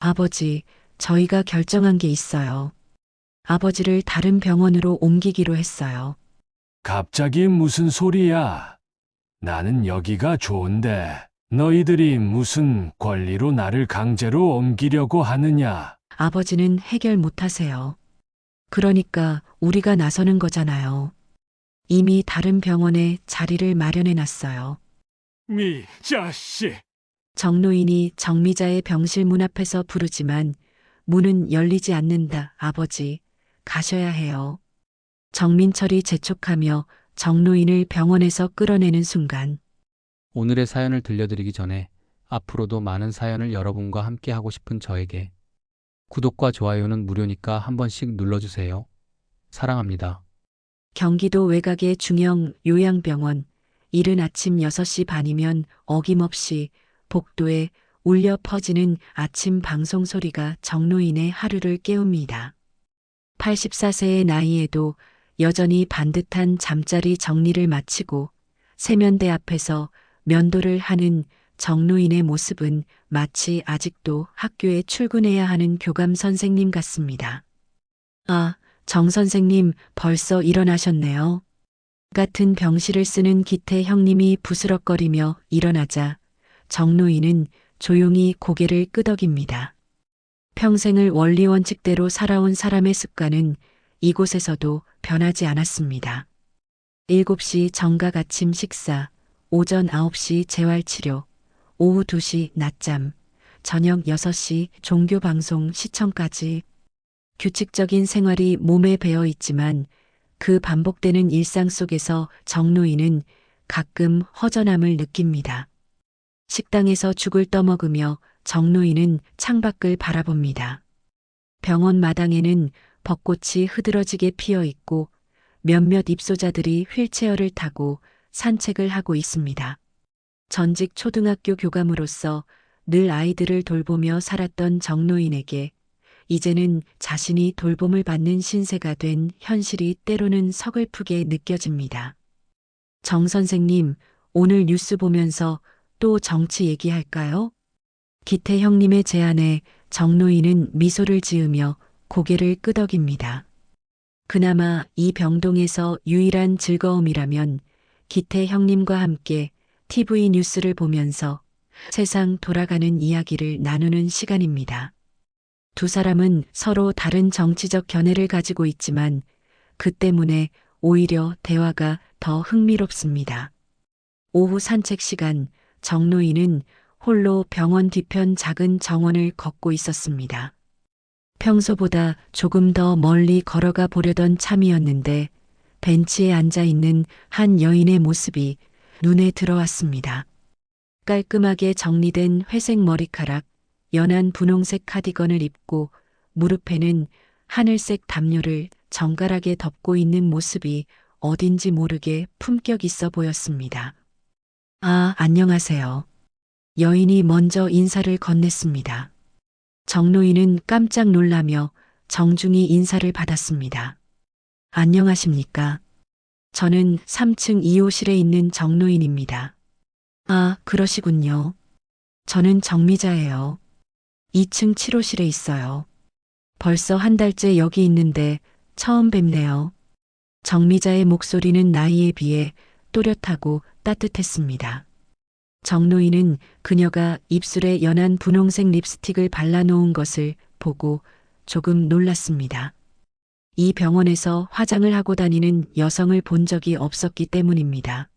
아버지, 저희가 결정한 게 있어요. 아버지를 다른 병원으로 옮기기로 했어요. 갑자기 무슨 소리야? 나는 여기가 좋은데 너희들이 무슨 권리로 나를 강제로 옮기려고 하느냐? 아버지는 해결 못 하세요. 그러니까 우리가 나서는 거잖아요. 이미 다른 병원에 자리를 마련해 놨어요. 자식! 정노인이 정미자의 병실 문 앞에서 부르지만 문은 열리지 않는다. 아버지, 가셔야 해요. 정민철이 재촉하며 정노인을 병원에서 끌어내는 순간 오늘의 사연을 들려드리기 전에 앞으로도 많은 사연을 여러분과 함께 하고 싶은 저에게 구독과 좋아요는 무료니까 한 번씩 눌러주세요. 사랑합니다. 경기도 외곽의 중형 요양병원, 이른 아침 6시 반이면 어김없이 복도에 울려 퍼지는 아침 방송 소리가 정노인의 하루를 깨웁니다. 84세의 나이에도 여전히 반듯한 잠자리 정리를 마치고 세면대 앞에서 면도를 하는 정노인의 모습은 마치 아직도 학교에 출근해야 하는 교감 선생님 같습니다. 아, 정 선생님 벌써 일어나셨네요. 같은 병실을 쓰는 기태 형님이 부스럭거리며 일어나자 정노인은 조용히 고개를 끄덕입니다. 평생을 원리 원칙대로 살아온 사람의 습관은 이곳에서도 변하지 않았습니다. 7시 정각 아침 식사, 오전 9시 재활치료, 오후 2시 낮잠, 저녁 6시 종교방송 시청까지 규칙적인 생활이 몸에 배어 있지만 그 반복되는 일상 속에서 정노인은 가끔 허전함을 느낍니다. 식당에서 죽을 떠먹으며 정노인은 창밖을 바라봅니다. 병원 마당에는 벚꽃이 흐드러지게 피어 있고 몇몇 입소자들이 휠체어를 타고 산책을 하고 있습니다. 전직 초등학교 교감으로서 늘 아이들을 돌보며 살았던 정노인에게 이제는 자신이 돌봄을 받는 신세가 된 현실이 때로는 서글프게 느껴집니다. 정 선생님, 오늘 뉴스 보면서 또 정치 얘기할까요? 기태 형님의 제안에 정노인은 미소를 지으며 고개를 끄덕입니다. 그나마 이 병동에서 유일한 즐거움이라면 기태 형님과 함께 TV 뉴스를 보면서 세상 돌아가는 이야기를 나누는 시간입니다. 두 사람은 서로 다른 정치적 견해를 가지고 있지만 그 때문에 오히려 대화가 더 흥미롭습니다. 오후 산책 시간, 정노인은 홀로 병원 뒤편 작은 정원을 걷고 있었습니다. 평소보다 조금 더 멀리 걸어가 보려던 참이었는데 벤치에 앉아 있는 한 여인의 모습이 눈에 들어왔습니다. 깔끔하게 정리된 회색 머리카락, 연한 분홍색 카디건을 입고 무릎에는 하늘색 담요를 정갈하게 덮고 있는 모습이 어딘지 모르게 품격 있어 보였습니다. 아, 안녕하세요. 여인이 먼저 인사를 건넸습니다. 정노인은 깜짝 놀라며 정중히 인사를 받았습니다. 안녕하십니까? 저는 3층 2호실에 있는 정노인입니다. 아, 그러시군요. 저는 정미자예요. 2층 7호실에 있어요. 벌써 한 달째 여기 있는데 처음 뵙네요. 정미자의 목소리는 나이에 비해 또렷하고 따뜻했습니다. 정노인은 그녀가 입술에 연한 분홍색 립스틱을 발라놓은 것을 보고 조금 놀랐습니다. 이 병원에서 화장을 하고 다니는 여성을 본 적이 없었기 때문입니다.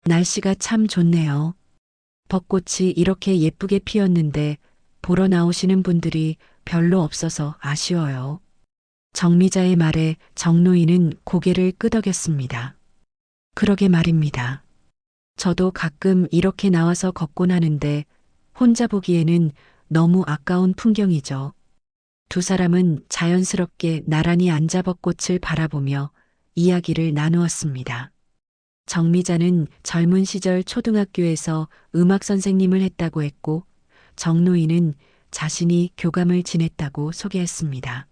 날씨가 참 좋네요. 벚꽃이 이렇게 예쁘게 피었는데 보러 나오시는 분들이 별로 없어서 아쉬워요. 정미자의 말에 정노인은 고개를 끄덕였습니다. 그러게 말입니다. 저도 가끔 이렇게 나와서 걷곤 하는데 혼자 보기에는 너무 아까운 풍경이죠. 두 사람은 자연스럽게 나란히 앉아 벚꽃을 바라보며 이야기를 나누었습니다. 정미자는 젊은 시절 초등학교에서 음악 선생님을 했다고 했고 정노인은 자신이 교감을 지냈다고 소개했습니다.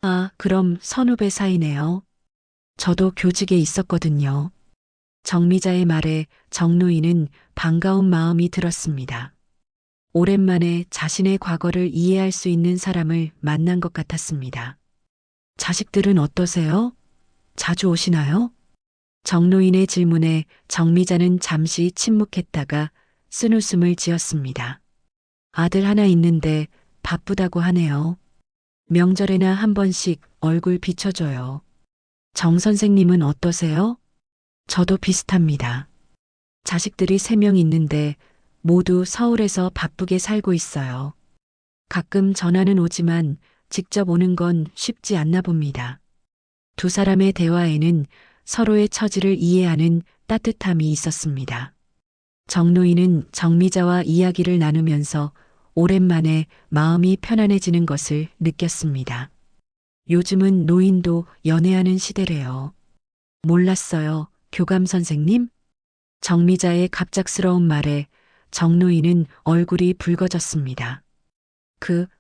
아, 그럼 선후배 사이네요. 저도 교직에 있었거든요. 정미자의 말에 정노인은 반가운 마음이 들었습니다. 오랜만에 자신의 과거를 이해할 수 있는 사람을 만난 것 같았습니다. 자식들은 어떠세요? 자주 오시나요? 정노인의 질문에 정미자는 잠시 침묵했다가 쓴웃음을 지었습니다. 아들 하나 있는데 바쁘다고 하네요. 명절에나 한 번씩 얼굴 비춰줘요. 정 선생님은 어떠세요? 저도 비슷합니다. 자식들이 3명 있는데 모두 서울에서 바쁘게 살고 있어요. 가끔 전화는 오지만 직접 오는 건 쉽지 않나 봅니다. 두 사람의 대화에는 서로의 처지를 이해하는 따뜻함이 있었습니다. 정노인은 정미자와 이야기를 나누면서 오랜만에 마음이 편안해지는 것을 느꼈습니다. 요즘은 노인도 연애하는 시대래요. 몰랐어요, 교감 선생님? 정미자의 갑작스러운 말에 정노인은 얼굴이 붉어졌습니다.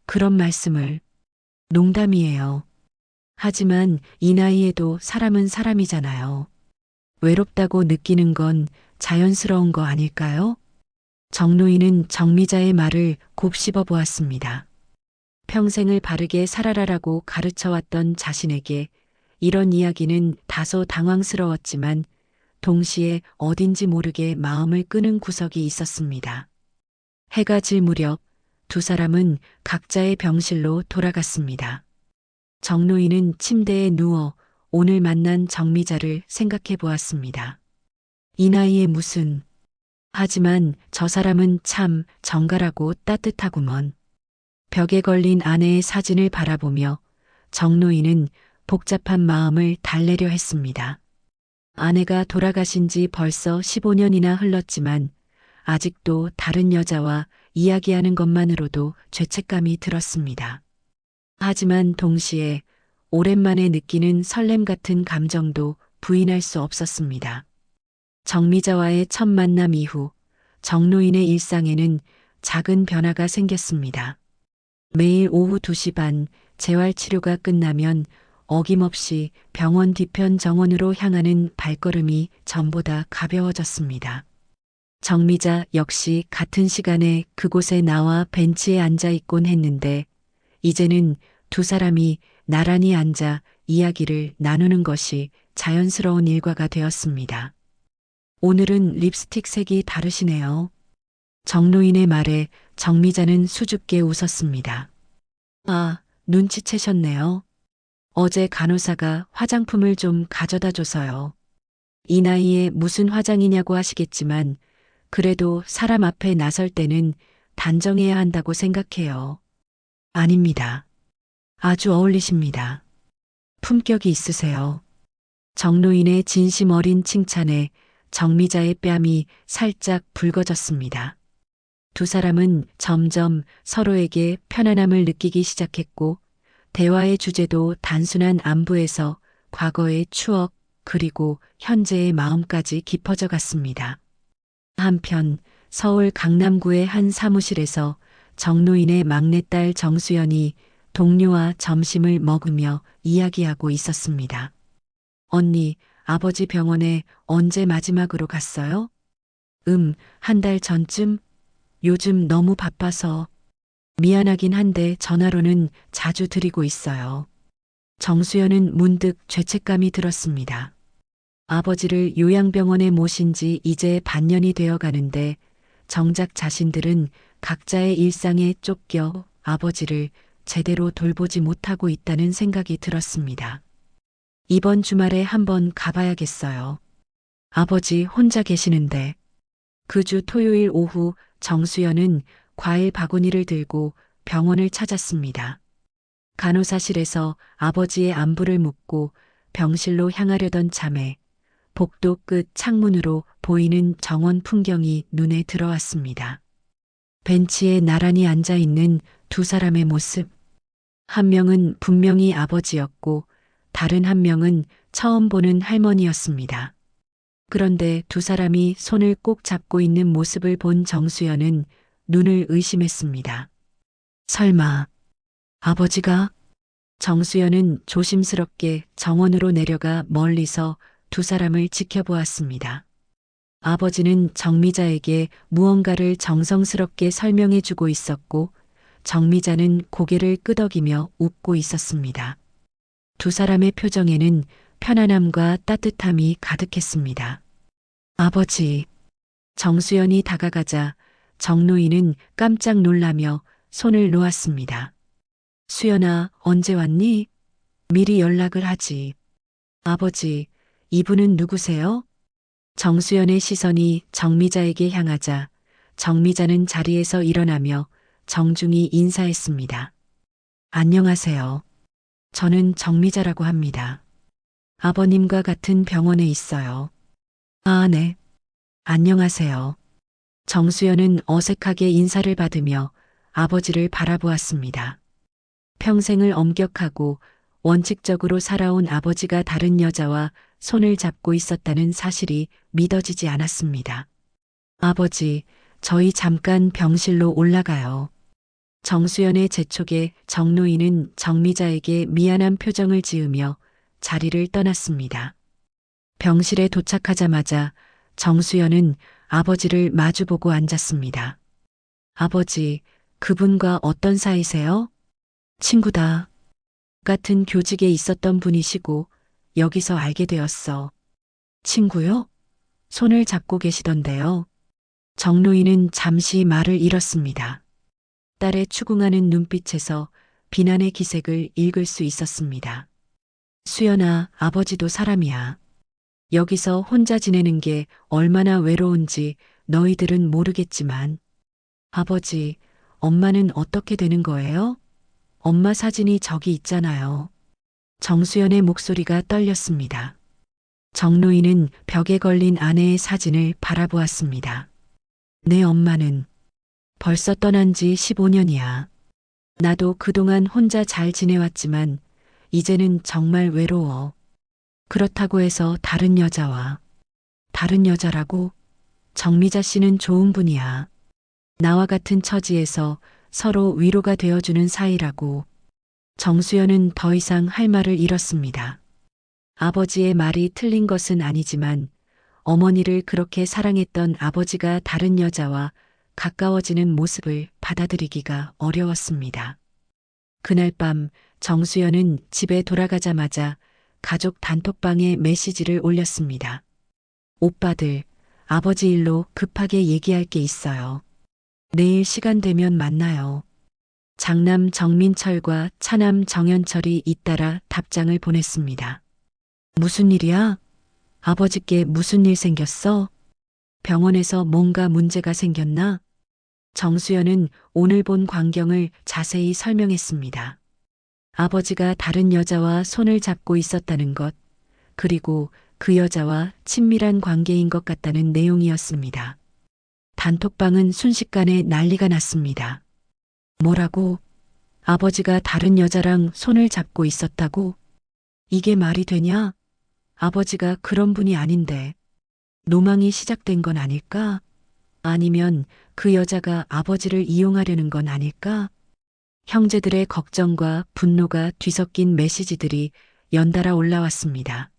그런 말씀을. 농담이에요. 하지만 이 나이에도 사람은 사람이잖아요. 외롭다고 느끼는 건 자연스러운 거 아닐까요? 정노인은 정미자의 말을 곱씹어 보았습니다. 평생을 바르게 살아라라고 가르쳐왔던 자신에게 이런 이야기는 다소 당황스러웠지만 동시에 어딘지 모르게 마음을 끄는 구석이 있었습니다. 해가 질 무렵 두 사람은 각자의 병실로 돌아갔습니다. 정노인은 침대에 누워 오늘 만난 정미자를 생각해 보았습니다. 이 나이에 무슨. 하지만 저 사람은 참 정갈하고 따뜻하구먼. 벽에 걸린 아내의 사진을 바라보며 정노인은 복잡한 마음을 달래려 했습니다. 아내가 돌아가신 지 벌써 15년이나 흘렀지만 아직도 다른 여자와 이야기하는 것만으로도 죄책감이 들었습니다. 하지만 동시에 오랜만에 느끼는 설렘 같은 감정도 부인할 수 없었습니다. 정미자와의 첫 만남 이후 정노인의 일상에는 작은 변화가 생겼습니다. 매일 오후 2시 반 재활치료가 끝나면 어김없이 병원 뒤편 정원으로 향하는 발걸음이 전보다 가벼워졌습니다. 정미자 역시 같은 시간에 그곳에 나와 벤치에 앉아 있곤 했는데 이제는 두 사람이 나란히 앉아 이야기를 나누는 것이 자연스러운 일과가 되었습니다. 오늘은 립스틱 색이 다르시네요. 정노인의 말에 정미자는 수줍게 웃었습니다. 아, 눈치채셨네요. 어제 간호사가 화장품을 좀 가져다 줘서요. 이 나이에 무슨 화장이냐고 하시겠지만 그래도 사람 앞에 나설 때는 단정해야 한다고 생각해요. 아닙니다. 아주 어울리십니다. 품격이 있으세요. 정노인의 진심 어린 칭찬에 정미자의 뺨이 살짝 붉어졌습니다. 두 사람은 점점 서로에게 편안함을 느끼기 시작했고 대화의 주제도 단순한 안부에서 과거의 추억 그리고 현재의 마음까지 깊어져 갔습니다. 한편 서울 강남구의 한 사무실에서 정노인의 막내딸 정수연이 동료와 점심을 먹으며 이야기하고 있었습니다. 언니, 아버지 병원에 언제 마지막으로 갔어요? 한 달 전쯤? 요즘 너무 바빠서. 미안하긴 한데 전화로는 자주 드리고 있어요. 정수연은 문득 죄책감이 들었습니다. 아버지를 요양병원에 모신 지 이제 반년이 되어 가는데 정작 자신들은 각자의 일상에 쫓겨 아버지를 제대로 돌보지 못하고 있다는 생각이 들었습니다. 이번 주말에 한번 가봐야겠어요. 아버지 혼자 계시는데. 그 주 토요일 오후 정수연은 과일 바구니를 들고 병원을 찾았습니다. 간호사실에서 아버지의 안부를 묻고 병실로 향하려던 참에 복도 끝 창문으로 보이는 정원 풍경이 눈에 들어왔습니다. 벤치에 나란히 앉아 있는 두 사람의 모습. 한 명은 분명히 아버지였고 다른 한 명은 처음 보는 할머니였습니다. 그런데 두 사람이 손을 꼭 잡고 있는 모습을 본 정수연은 눈을 의심했습니다. 설마 아버지가? 정수연은 조심스럽게 정원으로 내려가 멀리서 두 사람을 지켜보았습니다. 아버지는 정미자에게 무언가를 정성스럽게 설명해 주고 있었고 정미자는 고개를 끄덕이며 웃고 있었습니다. 두 사람의 표정에는 편안함과 따뜻함이 가득했습니다. 아버지, 정수연이 다가가자 정노인은 깜짝 놀라며 손을 놓았습니다. 수연아, 언제 왔니? 미리 연락을 하지. 아버지, 이분은 누구세요? 정수연의 시선이 정미자에게 향하자 정미자는 자리에서 일어나며 정중히 인사했습니다. 안녕하세요. 저는 정미자라고 합니다. 아버님과 같은 병원에 있어요. 아, 네. 안녕하세요. 정수연은 어색하게 인사를 받으며 아버지를 바라보았습니다. 평생을 엄격하고 원칙적으로 살아온 아버지가 다른 여자와 손을 잡고 있었다는 사실이 믿어지지 않았습니다. 아버지, 저희 잠깐 병실로 올라가요. 정수연의 재촉에 정노인은 정미자에게 미안한 표정을 지으며 자리를 떠났습니다. 병실에 도착하자마자 정수연은 아버지를 마주보고 앉았습니다. 아버지, 그분과 어떤 사이세요? 친구다. 같은 교직에 있었던 분이시고 여기서 알게 되었어. 친구요? 손을 잡고 계시던데요. 정노인은 잠시 말을 잃었습니다. 딸의 추궁하는 눈빛에서 비난의 기색을 읽을 수 있었습니다. 수연아, 아버지도 사람이야. 여기서 혼자 지내는 게 얼마나 외로운지 너희들은 모르겠지만. 아버지, 엄마는 어떻게 되는 거예요? 엄마 사진이 저기 있잖아요. 정수연의 목소리가 떨렸습니다. 정노인은 벽에 걸린 아내의 사진을 바라보았습니다. 내 엄마는 벌써 떠난 지 15년이야. 나도 그동안 혼자 잘 지내왔지만 이제는 정말 외로워. 그렇다고 해서 다른 여자라고? 정미자 씨는 좋은 분이야. 나와 같은 처지에서 서로 위로가 되어주는 사이라고. 정수연은 더 이상 할 말을 잃었습니다. 아버지의 말이 틀린 것은 아니지만 어머니를 그렇게 사랑했던 아버지가 다른 여자와 가까워지는 모습을 받아들이기가 어려웠습니다. 그날 밤 정수연은 집에 돌아가자마자 가족 단톡방에 메시지를 올렸습니다. 오빠들, 아버지 일로 급하게 얘기할 게 있어요. 내일 시간 되면 만나요. 장남 정민철과 차남 정현철이 잇따라 답장을 보냈습니다. 무슨 일이야? 아버지께 무슨 일 생겼어? 병원에서 뭔가 문제가 생겼나? 정수연은 오늘 본 광경을 자세히 설명했습니다. 아버지가 다른 여자와 손을 잡고 있었다는 것, 그리고 그 여자와 친밀한 관계인 것 같다는 내용이었습니다. 단톡방은 순식간에 난리가 났습니다. 뭐라고? 아버지가 다른 여자랑 손을 잡고 있었다고? 이게 말이 되냐? 아버지가 그런 분이 아닌데. 노망이 시작된 건 아닐까? 아니면 그 여자가 아버지를 이용하려는 건 아닐까? 형제들의 걱정과 분노가 뒤섞인 메시지들이 연달아 올라왔습니다.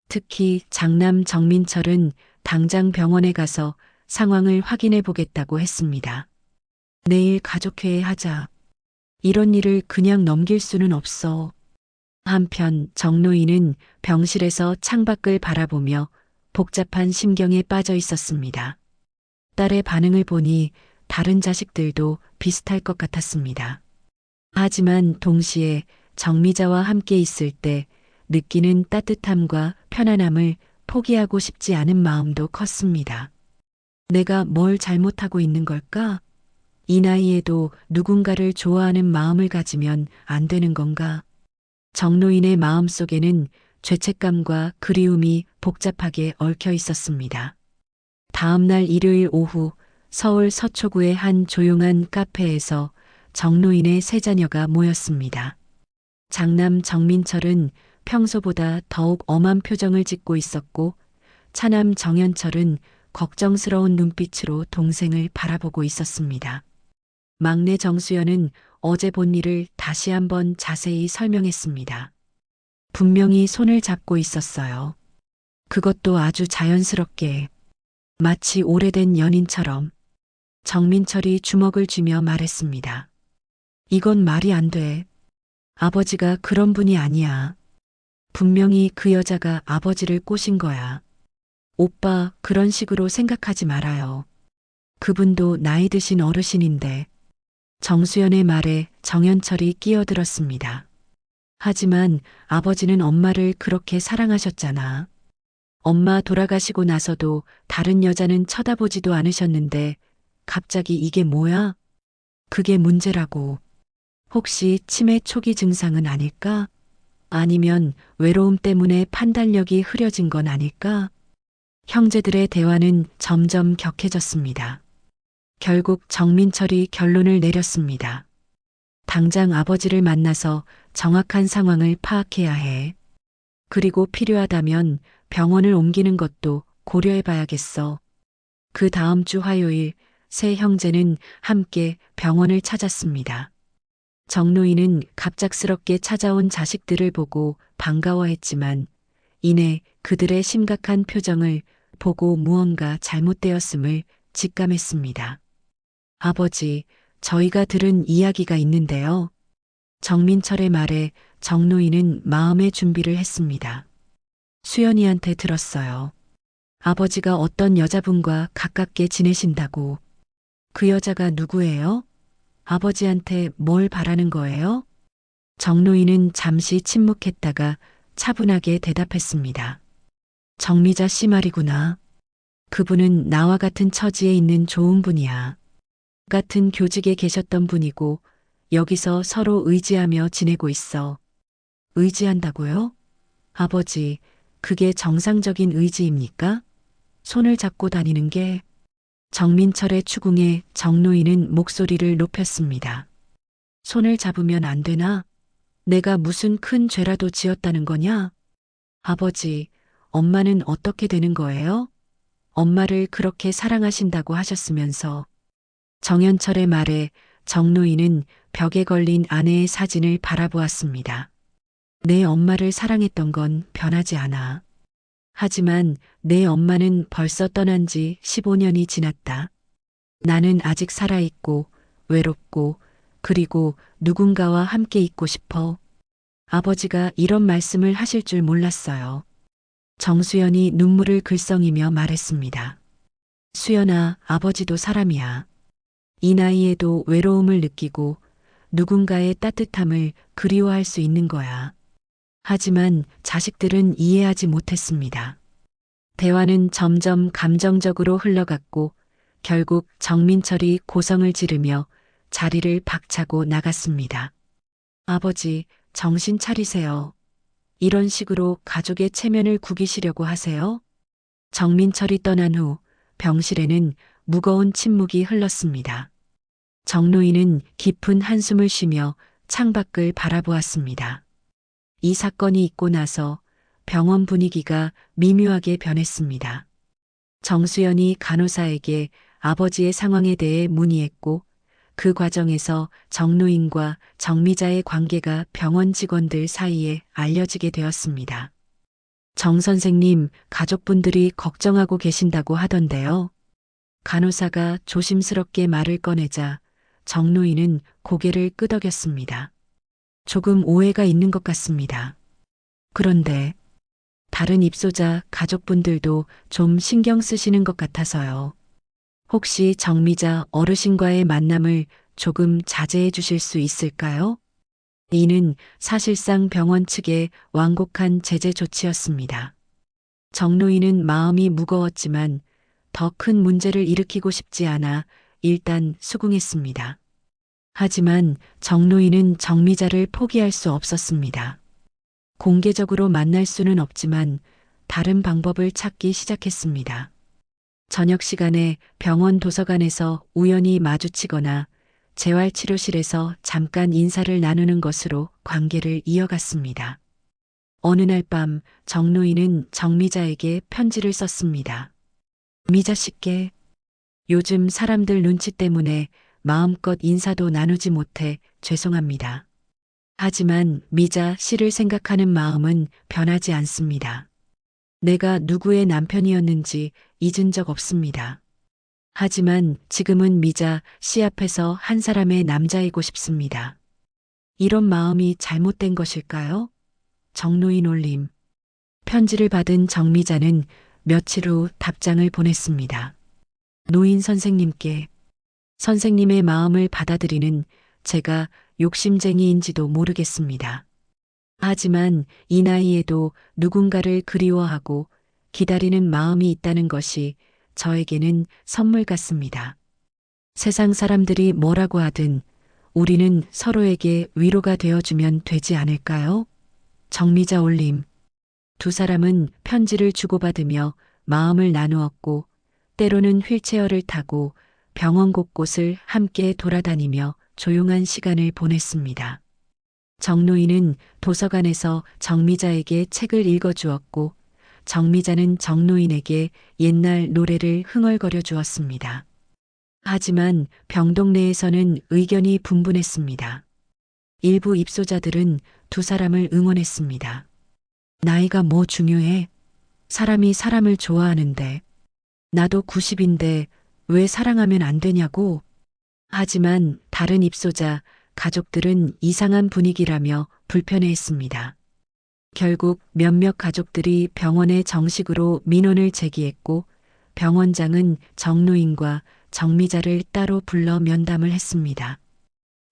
특히 장남 정민철은 당장 병원에 가서 상황을 확인해 보겠다고 했습니다. 내일 가족회의 하자. 이런 일을 그냥 넘길 수는 없어. 한편 정노인은 병실에서 창밖을 바라보며 복잡한 심경에 빠져 있었습니다. 딸의 반응을 보니 다른 자식들도 비슷할 것 같았습니다. 하지만 동시에 정미자와 함께 있을 때 느끼는 따뜻함과 편안함을 포기하고 싶지 않은 마음도 컸습니다. 내가 뭘 잘못하고 있는 걸까? 이 나이에도 누군가를 좋아하는 마음을 가지면 안 되는 건가? 정노인의 마음 속에는 죄책감과 그리움이 복잡하게 얽혀 있었습니다. 다음 날 일요일 오후 서울 서초구의 한 조용한 카페에서 정노인의 세 자녀가 모였습니다. 장남 정민철은 평소보다 더욱 엄한 표정을 짓고 있었고 차남 정현철은 걱정스러운 눈빛으로 동생을 바라보고 있었습니다. 막내 정수연은 어제 본 일을 다시 한번 자세히 설명했습니다. 분명히 손을 잡고 있었어요. 그것도 아주 자연스럽게. 마치 오래된 연인처럼 정민철이 주먹을 쥐며 말했습니다. 이건 말이 안 돼. 아버지가 그런 분이 아니야. 분명히 그 여자가 아버지를 꼬신 거야. 오빠, 그런 식으로 생각하지 말아요. 그분도 나이 드신 어르신인데. 정수연의 말에 정연철이 끼어들었습니다. 하지만 아버지는 엄마를 그렇게 사랑하셨잖아. 엄마 돌아가시고 나서도 다른 여자는 쳐다보지도 않으셨는데 갑자기 이게 뭐야? 그게 문제라고. 혹시 치매 초기 증상은 아닐까? 아니면 외로움 때문에 판단력이 흐려진 건 아닐까? 형제들의 대화는 점점 격해졌습니다. 결국 정민철이 결론을 내렸습니다. 당장 아버지를 만나서 정확한 상황을 파악해야 해. 그리고 필요하다면 병원을 옮기는 것도 고려해 봐야겠어. 그 다음 주 화요일 세 형제는 함께 병원을 찾았습니다. 정노인은 갑작스럽게 찾아온 자식들을 보고 반가워했지만 이내 그들의 심각한 표정을 보고 무언가 잘못되었음을 직감했습니다. 아버지, 저희가 들은 이야기가 있는데요. 정민철의 말에 정노인은 마음의 준비를 했습니다. 수연이한테 들었어요. 아버지가 어떤 여자분과 가깝게 지내신다고. 그 여자가 누구예요? 아버지한테 뭘 바라는 거예요? 정노인은 잠시 침묵했다가 차분하게 대답했습니다. 정미자 씨 말이구나. 그분은 나와 같은 처지에 있는 좋은 분이야. 같은 교직에 계셨던 분이고 여기서 서로 의지하며 지내고 있어. 의지한다고요? 아버지, 그게 정상적인 의지입니까? 손을 잡고 다니는 게. 정민철의 추궁에 정노인은 목소리를 높였습니다. 손을 잡으면 안 되나? 내가 무슨 큰 죄라도 지었다는 거냐? 아버지, 엄마는 어떻게 되는 거예요? 엄마를 그렇게 사랑하신다고 하셨으면서. 정연철의 말에 정노인은 벽에 걸린 아내의 사진을 바라보았습니다. 내 엄마를 사랑했던 건 변하지 않아. 하지만 내 엄마는 벌써 떠난 지 15년이 지났다. 나는 아직 살아있고 외롭고 그리고 누군가와 함께 있고 싶어. 아버지가 이런 말씀을 하실 줄 몰랐어요. 정수연이 눈물을 글썽이며 말했습니다. 수연아, 아버지도 사람이야. 이 나이에도 외로움을 느끼고 누군가의 따뜻함을 그리워할 수 있는 거야. 하지만 자식들은 이해하지 못했습니다. 대화는 점점 감정적으로 흘러갔고 결국 정민철이 고성을 지르며 자리를 박차고 나갔습니다. 아버지, 정신 차리세요. 이런 식으로 가족의 체면을 구기시려고 하세요? 정민철이 떠난 후 병실에는 무거운 침묵이 흘렀습니다. 정노인은 깊은 한숨을 쉬며 창밖을 바라보았습니다. 이 사건이 있고 나서 병원 분위기가 미묘하게 변했습니다. 정수연이 간호사에게 아버지의 상황에 대해 문의했고 그 과정에서 정노인과 정미자의 관계가 병원 직원들 사이에 알려지게 되었습니다. 정 선생님, 가족분들이 걱정하고 계신다고 하던데요. 간호사가 조심스럽게 말을 꺼내자 정노인은 고개를 끄덕였습니다. 조금 오해가 있는 것 같습니다. 그런데 다른 입소자 가족분들도 좀 신경 쓰시는 것 같아서요. 혹시 정미자 어르신과의 만남을 조금 자제해 주실 수 있을까요? 이는 사실상 병원 측의 완곡한 제재 조치였습니다. 정노인은 마음이 무거웠지만 더 큰 문제를 일으키고 싶지 않아 일단 수긍했습니다. 하지만 정노인은 정미자를 포기할 수 없었습니다. 공개적으로 만날 수는 없지만 다른 방법을 찾기 시작했습니다. 저녁 시간에 병원 도서관에서 우연히 마주치거나 재활치료실에서 잠깐 인사를 나누는 것으로 관계를 이어갔습니다. 어느 날 밤 정노인은 정미자에게 편지를 썼습니다. 미자 씨께 요즘 사람들 눈치 때문에 마음껏 인사도 나누지 못해 죄송합니다. 하지만 미자 씨를 생각하는 마음은 변하지 않습니다. 내가 누구의 남편이었는지 잊은 적 없습니다. 하지만 지금은 미자 씨 앞에서 한 사람의 남자이고 싶습니다. 이런 마음이 잘못된 것일까요? 정노인 올림. 편지를 받은 정미자는 며칠 후 답장을 보냈습니다. 노인 선생님께 선생님의 마음을 받아들이는 제가 욕심쟁이인지도 모르겠습니다. 하지만 이 나이에도 누군가를 그리워하고 기다리는 마음이 있다는 것이 저에게는 선물 같습니다. 세상 사람들이 뭐라고 하든 우리는 서로에게 위로가 되어주면 되지 않을까요? 정미자 올림. 두 사람은 편지를 주고받으며 마음을 나누었고 때로는 휠체어를 타고 병원 곳곳을 함께 돌아다니며 조용한 시간을 보냈습니다. 정노인은 도서관에서 정미자에게 책을 읽어주었고 정미자는 정노인에게 옛날 노래를 흥얼거려 주었습니다. 하지만 병동 내에서는 의견이 분분했습니다. 일부 입소자들은 두 사람을 응원했습니다. 나이가 뭐 중요해? 사람이 사람을 좋아하는데. 나도 90인데 왜 사랑하면 안 되냐고? 하지만 다른 입소자, 가족들은 이상한 분위기라며 불편해했습니다. 결국 몇몇 가족들이 병원에 정식으로 민원을 제기했고 병원장은 정노인과 정미자를 따로 불러 면담을 했습니다.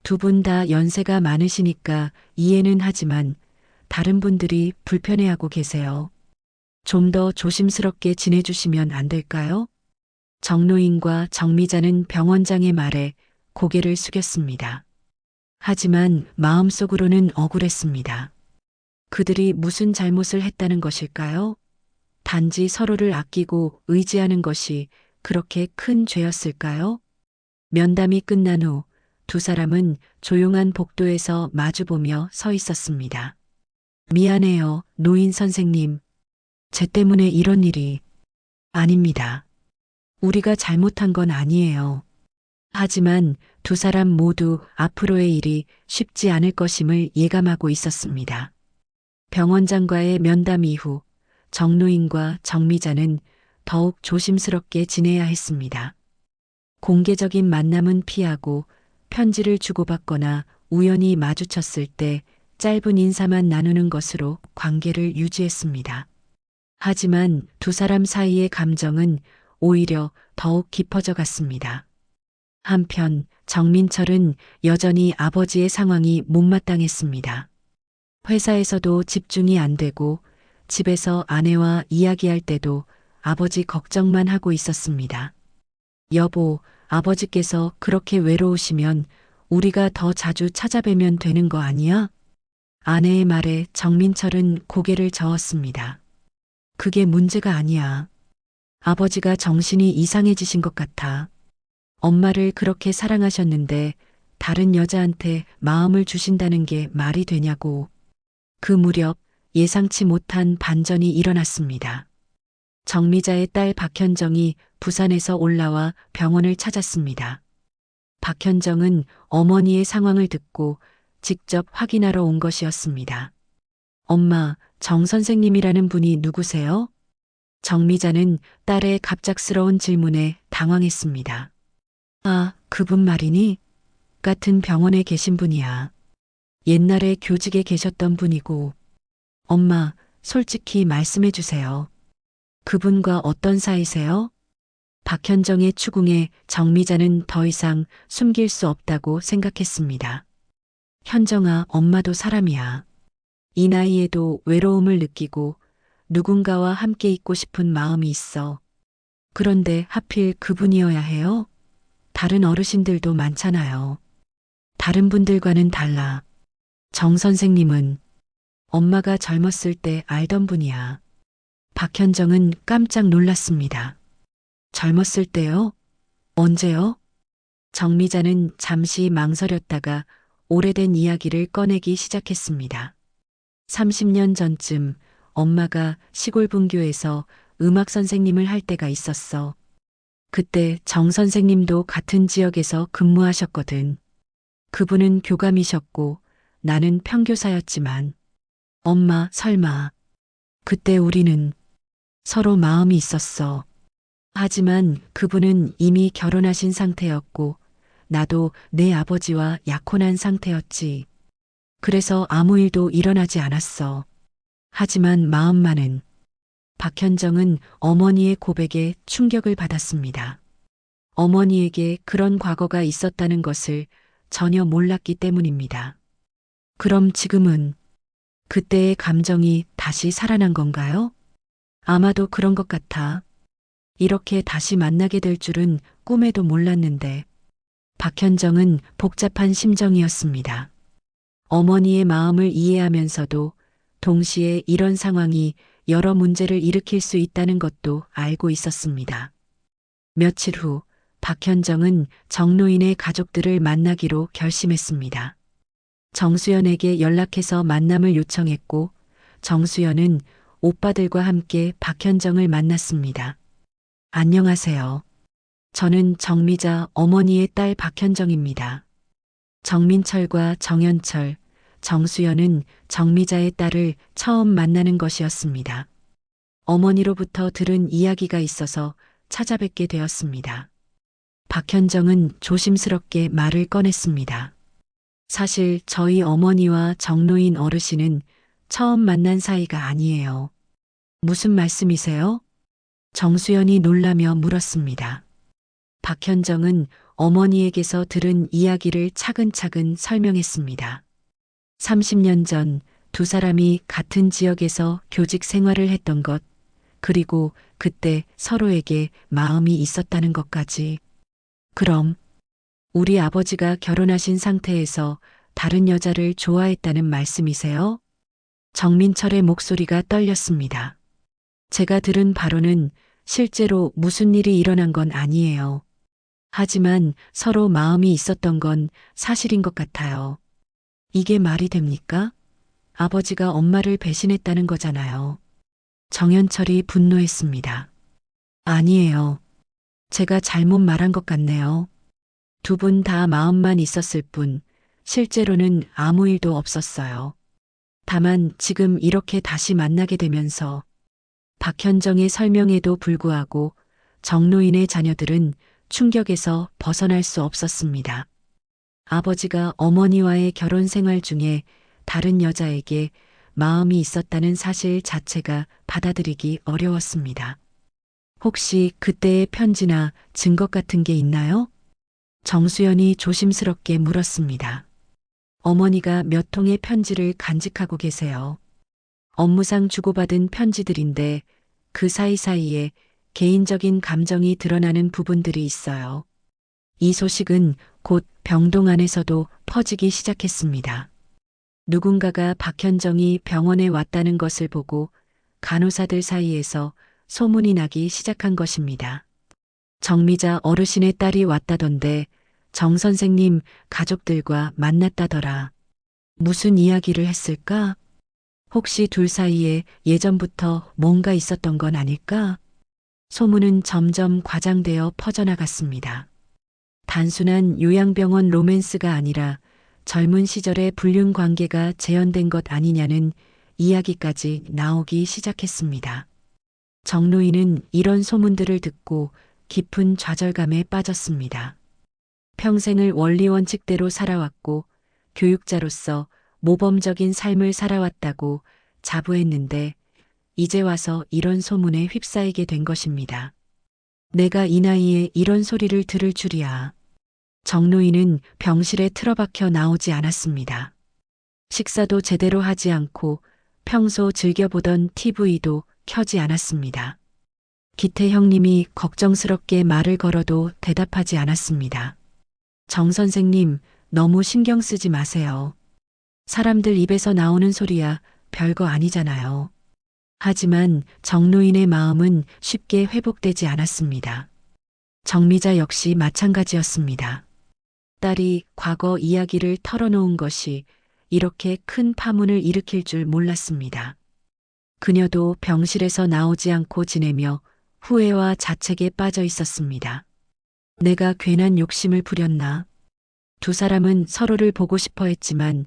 두 분 다 연세가 많으시니까 이해는 하지만 다른 분들이 불편해하고 계세요. 좀 더 조심스럽게 지내주시면 안 될까요? 정노인과 정미자는 병원장의 말에 고개를 숙였습니다. 하지만 마음속으로는 억울했습니다. 그들이 무슨 잘못을 했다는 것일까요? 단지 서로를 아끼고 의지하는 것이 그렇게 큰 죄였을까요? 면담이 끝난 후 두 사람은 조용한 복도에서 마주보며 서 있었습니다. 미안해요, 노인 선생님. 제 때문에 이런 일이. 아닙니다. 우리가 잘못한 건 아니에요. 하지만 두 사람 모두 앞으로의 일이 쉽지 않을 것임을 예감하고 있었습니다. 병원장과의 면담 이후 정노인과 정미자는 더욱 조심스럽게 지내야 했습니다. 공개적인 만남은 피하고 편지를 주고받거나 우연히 마주쳤을 때 짧은 인사만 나누는 것으로 관계를 유지했습니다. 하지만 두 사람 사이의 감정은 오히려 더욱 깊어져 갔습니다. 한편 정민철은 여전히 아버지의 상황이 못마땅했습니다. 회사에서도 집중이 안 되고 집에서 아내와 이야기할 때도 아버지 걱정만 하고 있었습니다. 여보, 아버지께서 그렇게 외로우시면 우리가 더 자주 찾아뵈면 되는 거 아니야? 아내의 말에 정민철은 고개를 저었습니다. 그게 문제가 아니야. 아버지가 정신이 이상해지신 것 같아. 엄마를 그렇게 사랑하셨는데 다른 여자한테 마음을 주신다는 게 말이 되냐고. 그 무렵 예상치 못한 반전이 일어났습니다. 정미자의 딸 박현정이 부산에서 올라와 병원을 찾았습니다. 박현정은 어머니의 상황을 듣고 직접 확인하러 온 것이었습니다. 엄마, 정 선생님이라는 분이 누구세요? 정미자는 딸의 갑작스러운 질문에 당황했습니다. 아, 그분 말이니? 같은 병원에 계신 분이야. 옛날에 교직에 계셨던 분이고. 엄마, 솔직히 말씀해 주세요. 그분과 어떤 사이세요? 박현정의 추궁에 정미자는 더 이상 숨길 수 없다고 생각했습니다. 현정아, 엄마도 사람이야. 이 나이에도 외로움을 느끼고 누군가와 함께 있고 싶은 마음이 있어. 그런데 하필 그분이어야 해요? 다른 어르신들도 많잖아요. 다른 분들과는 달라. 정 선생님은 엄마가 젊었을 때 알던 분이야. 박현정은 깜짝 놀랐습니다. 젊었을 때요? 언제요? 정미자는 잠시 망설였다가 오래된 이야기를 꺼내기 시작했습니다. 30년 전쯤 엄마가 시골 분교에서 음악 선생님을 할 때가 있었어. 그때 정 선생님도 같은 지역에서 근무하셨거든. 그분은 교감이셨고 나는 평교사였지만 엄마 설마 그때 우리는 서로 마음이 있었어. 하지만 그분은 이미 결혼하신 상태였고, 나도 내 아버지와 약혼한 상태였지. 그래서 아무 일도 일어나지 않았어. 하지만 마음만은. 박현정은 어머니의 고백에 충격을 받았습니다. 어머니에게 그런 과거가 있었다는 것을 전혀 몰랐기 때문입니다. 그럼 지금은 그때의 감정이 다시 살아난 건가요? 아마도 그런 것 같아. 이렇게 다시 만나게 될 줄은 꿈에도 몰랐는데. 박현정은 복잡한 심정이었습니다. 어머니의 마음을 이해하면서도 동시에 이런 상황이 여러 문제를 일으킬 수 있다는 것도 알고 있었습니다. 며칠 후 박현정은 정노인의 가족들을 만나기로 결심했습니다. 정수연에게 연락해서 만남을 요청했고 정수연은 오빠들과 함께 박현정을 만났습니다. 안녕하세요. 저는 정미자 어머니의 딸 박현정입니다. 정민철과 정연철, 정수연은 정미자의 딸을 처음 만나는 것이었습니다. 어머니로부터 들은 이야기가 있어서 찾아뵙게 되었습니다. 박현정은 조심스럽게 말을 꺼냈습니다. 사실 저희 어머니와 정노인 어르신은 처음 만난 사이가 아니에요. 무슨 말씀이세요? 정수연이 놀라며 물었습니다. 박현정은 어머니에게서 들은 이야기를 차근차근 설명했습니다. 30년 전 두 사람이 같은 지역에서 교직 생활을 했던 것, 그리고 그때 서로에게 마음이 있었다는 것까지. 그럼 우리 아버지가 결혼하신 상태에서 다른 여자를 좋아했다는 말씀이세요? 정민철의 목소리가 떨렸습니다. 제가 들은 바로는 실제로 무슨 일이 일어난 건 아니에요. 하지만 서로 마음이 있었던 건 사실인 것 같아요. 이게 말이 됩니까? 아버지가 엄마를 배신했다는 거잖아요. 정연철이 분노했습니다. 아니에요. 제가 잘못 말한 것 같네요. 두 분 다 마음만 있었을 뿐 실제로는 아무 일도 없었어요. 다만 지금 이렇게 다시 만나게 되면서 박현정의 설명에도 불구하고 정노인의 자녀들은 충격에서 벗어날 수 없었습니다. 아버지가 어머니와의 결혼 생활 중에 다른 여자에게 마음이 있었다는 사실 자체가 받아들이기 어려웠습니다. 혹시 그때의 편지나 증거 같은 게 있나요? 정수연이 조심스럽게 물었습니다. 어머니가 몇 통의 편지를 간직하고 계세요. 업무상 주고받은 편지들인데 그 사이사이에 개인적인 감정이 드러나는 부분들이 있어요. 이 소식은 곧 병동 안에서도 퍼지기 시작했습니다. 누군가가 박현정이 병원에 왔다는 것을 보고 간호사들 사이에서 소문이 나기 시작한 것입니다. 정미자 어르신의 딸이 왔다던데 정 선생님 가족들과 만났다더라. 무슨 이야기를 했을까? 혹시 둘 사이에 예전부터 뭔가 있었던 건 아닐까? 소문은 점점 과장되어 퍼져나갔습니다. 단순한 요양병원 로맨스가 아니라 젊은 시절의 불륜 관계가 재현된 것 아니냐는 이야기까지 나오기 시작했습니다. 정노인은 이런 소문들을 듣고 깊은 좌절감에 빠졌습니다. 평생을 원리 원칙대로 살아왔고 교육자로서 모범적인 삶을 살아왔다고 자부했는데 이제 와서 이런 소문에 휩싸이게 된 것입니다. 내가 이 나이에 이런 소리를 들을 줄이야. 정노인은 병실에 틀어박혀 나오지 않았습니다. 식사도 제대로 하지 않고 평소 즐겨보던 TV도 켜지 않았습니다. 기태 형님이 걱정스럽게 말을 걸어도 대답하지 않았습니다. 정 선생님, 너무 신경 쓰지 마세요. 사람들 입에서 나오는 소리야 별거 아니잖아요. 하지만 정노인의 마음은 쉽게 회복되지 않았습니다. 정미자 역시 마찬가지였습니다. 딸이 과거 이야기를 털어놓은 것이 이렇게 큰 파문을 일으킬 줄 몰랐습니다. 그녀도 병실에서 나오지 않고 지내며 후회와 자책에 빠져 있었습니다. 내가 괜한 욕심을 부렸나? 두 사람은 서로를 보고 싶어 했지만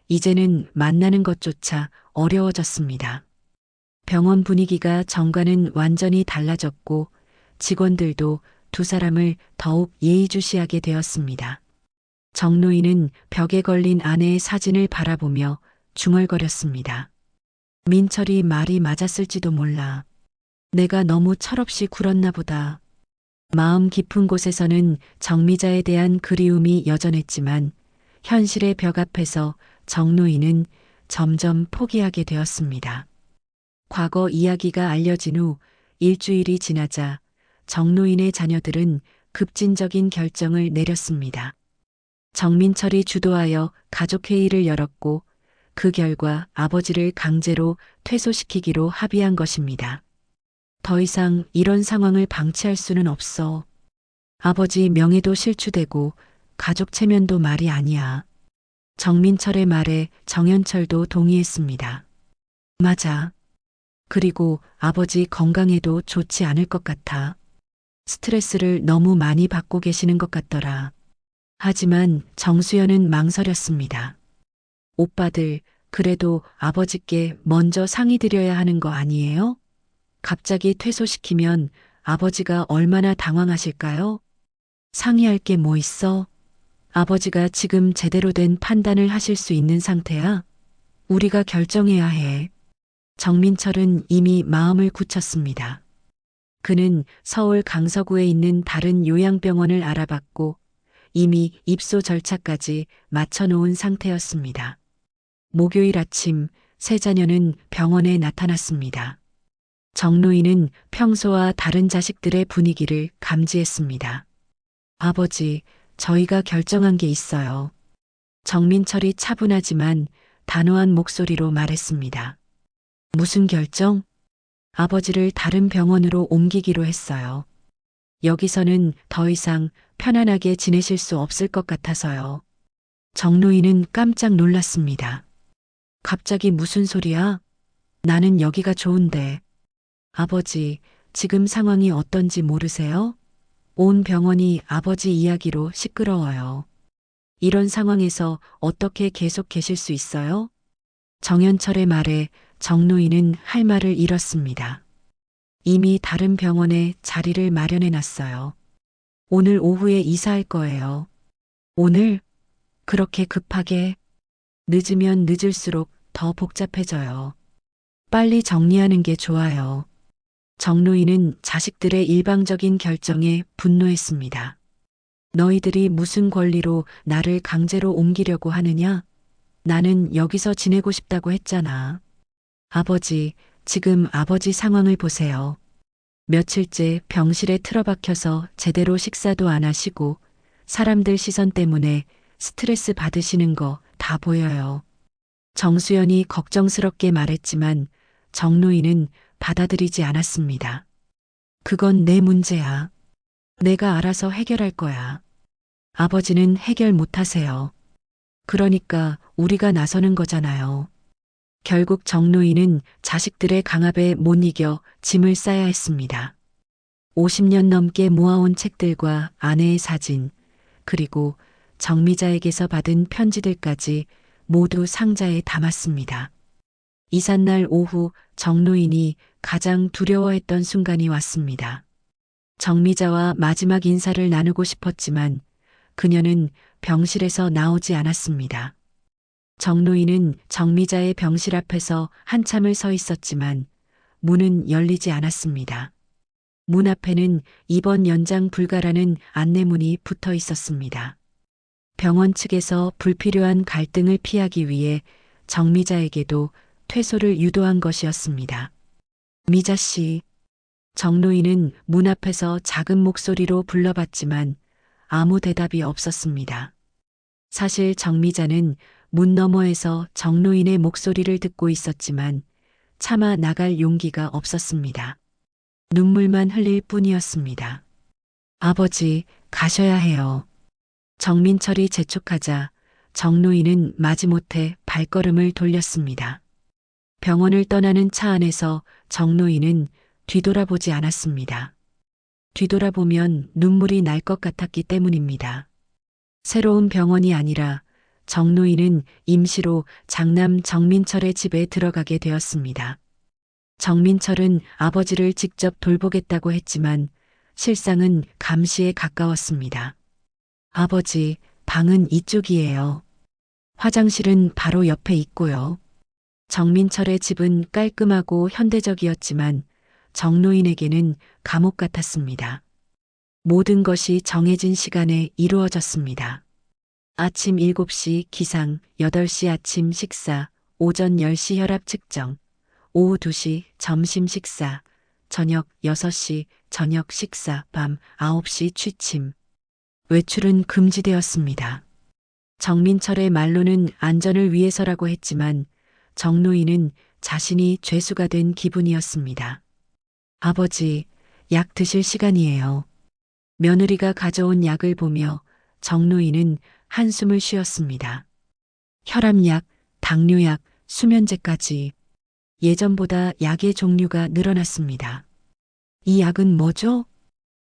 이제는 만나는 것조차 어려워졌습니다. 병원 분위기가 전과는 완전히 달라졌고 직원들도 두 사람을 더욱 예의주시하게 되었습니다. 정노인은 벽에 걸린 아내의 사진을 바라보며 중얼거렸습니다. 민철이 말이 맞았을지도 몰라. 내가 너무 철없이 굴었나 보다. 마음 깊은 곳에서는 정미자에 대한 그리움이 여전했지만 현실의 벽 앞에서 정노인은 점점 포기하게 되었습니다. 과거 이야기가 알려진 후 일주일이 지나자 정노인의 자녀들은 급진적인 결정을 내렸습니다. 정민철이 주도하여 가족회의를 열었고 그 결과 아버지를 강제로 퇴소시키기로 합의한 것입니다. 더 이상 이런 상황을 방치할 수는 없어. 아버지 명예도 실추되고 가족 체면도 말이 아니야. 정민철의 말에 정연철도 동의했습니다. 맞아. 그리고 아버지 건강에도 좋지 않을 것 같아. 스트레스를 너무 많이 받고 계시는 것 같더라. 하지만 정수연은 망설였습니다. 오빠들, 그래도 아버지께 먼저 상의드려야 하는 거 아니에요? 갑자기 퇴소시키면 아버지가 얼마나 당황하실까요? 상의할 게 뭐 있어? 아버지가 지금 제대로 된 판단을 하실 수 있는 상태야? 우리가 결정해야 해. 정민철은 이미 마음을 굳혔습니다. 그는 서울 강서구에 있는 다른 요양병원을 알아봤고 이미 입소 절차까지 마쳐놓은 상태였습니다. 목요일 아침 세 자녀는 병원에 나타났습니다. 정노인은 평소와 다른 자식들의 분위기를 감지했습니다. 아버지, 저희가 결정한 게 있어요. 정민철이 차분하지만 단호한 목소리로 말했습니다. 무슨 결정? 아버지를 다른 병원으로 옮기기로 했어요. 여기서는 더 이상 편안하게 지내실 수 없을 것 같아서요. 정노인은 깜짝 놀랐습니다. 갑자기 무슨 소리야? 나는 여기가 좋은데. 아버지, 지금 상황이 어떤지 모르세요? 온 병원이 아버지 이야기로 시끄러워요. 이런 상황에서 어떻게 계속 계실 수 있어요? 정연철의 말에 정노인은 할 말을 잃었습니다. 이미 다른 병원에 자리를 마련해 놨어요. 오늘 오후에 이사할 거예요. 오늘? 그렇게 급하게? 늦으면 늦을수록 더 복잡해져요. 빨리 정리하는 게 좋아요. 정노인은 자식들의 일방적인 결정에 분노했습니다. 너희들이 무슨 권리로 나를 강제로 옮기려고 하느냐? 나는 여기서 지내고 싶다고 했잖아. 아버지, 지금 아버지 상황을 보세요. 며칠째 병실에 틀어박혀서 제대로 식사도 안 하시고 사람들 시선 때문에 스트레스 받으시는 거 다 보여요. 정수연이 걱정스럽게 말했지만 정노인은 받아들이지 않았습니다. 그건 내 문제야. 내가 알아서 해결할 거야. 아버지는 해결 못 하세요. 그러니까 우리가 나서는 거잖아요. 결국 정노인은 자식들의 강압에 못 이겨 짐을 싸야 했습니다. 50년 넘게 모아온 책들과 아내의 사진, 그리고 정미자에게서 받은 편지들까지 모두 상자에 담았습니다. 이삿날 오후 정노인이 가장 두려워했던 순간이 왔습니다. 정미자와 마지막 인사를 나누고 싶었지만 그녀는 병실에서 나오지 않았습니다. 정노인은 정미자의 병실 앞에서 한참을 서 있었지만 문은 열리지 않았습니다. 문 앞에는 입원 연장 불가라는 안내문이 붙어 있었습니다. 병원 측에서 불필요한 갈등을 피하기 위해 정미자에게도 퇴소를 유도한 것이었습니다. 미자 씨. 정노인은 문 앞에서 작은 목소리로 불러봤지만 아무 대답이 없었습니다. 사실 정미자는 문 너머에서 정노인의 목소리를 듣고 있었지만 차마 나갈 용기가 없었습니다. 눈물만 흘릴 뿐이었습니다. 아버지, 가셔야 해요. 정민철이 재촉하자 정노인은 마지못해 발걸음을 돌렸습니다. 병원을 떠나는 차 안에서 정노인은 뒤돌아보지 않았습니다. 뒤돌아보면 눈물이 날 것 같았기 때문입니다. 새로운 병원이 아니라 정노인은 임시로 장남 정민철의 집에 들어가게 되었습니다. 정민철은 아버지를 직접 돌보겠다고 했지만 실상은 감시에 가까웠습니다. 아버지, 방은 이쪽이에요. 화장실은 바로 옆에 있고요. 정민철의 집은 깔끔하고 현대적이었지만 정노인에게는 감옥 같았습니다. 모든 것이 정해진 시간에 이루어졌습니다. 아침 7시 기상, 8시 아침 식사, 오전 10시 혈압 측정, 오후 2시 점심 식사, 저녁 6시 저녁 식사, 밤 9시 취침. 외출은 금지되었습니다. 정민철의 말로는 안전을 위해서라고 했지만 정노인은 자신이 죄수가 된 기분이었습니다. 아버지, 약 드실 시간이에요. 며느리가 가져온 약을 보며 정노인은 한숨을 쉬었습니다. 혈압약, 당뇨약, 수면제까지 예전보다 약의 종류가 늘어났습니다. 이 약은 뭐죠?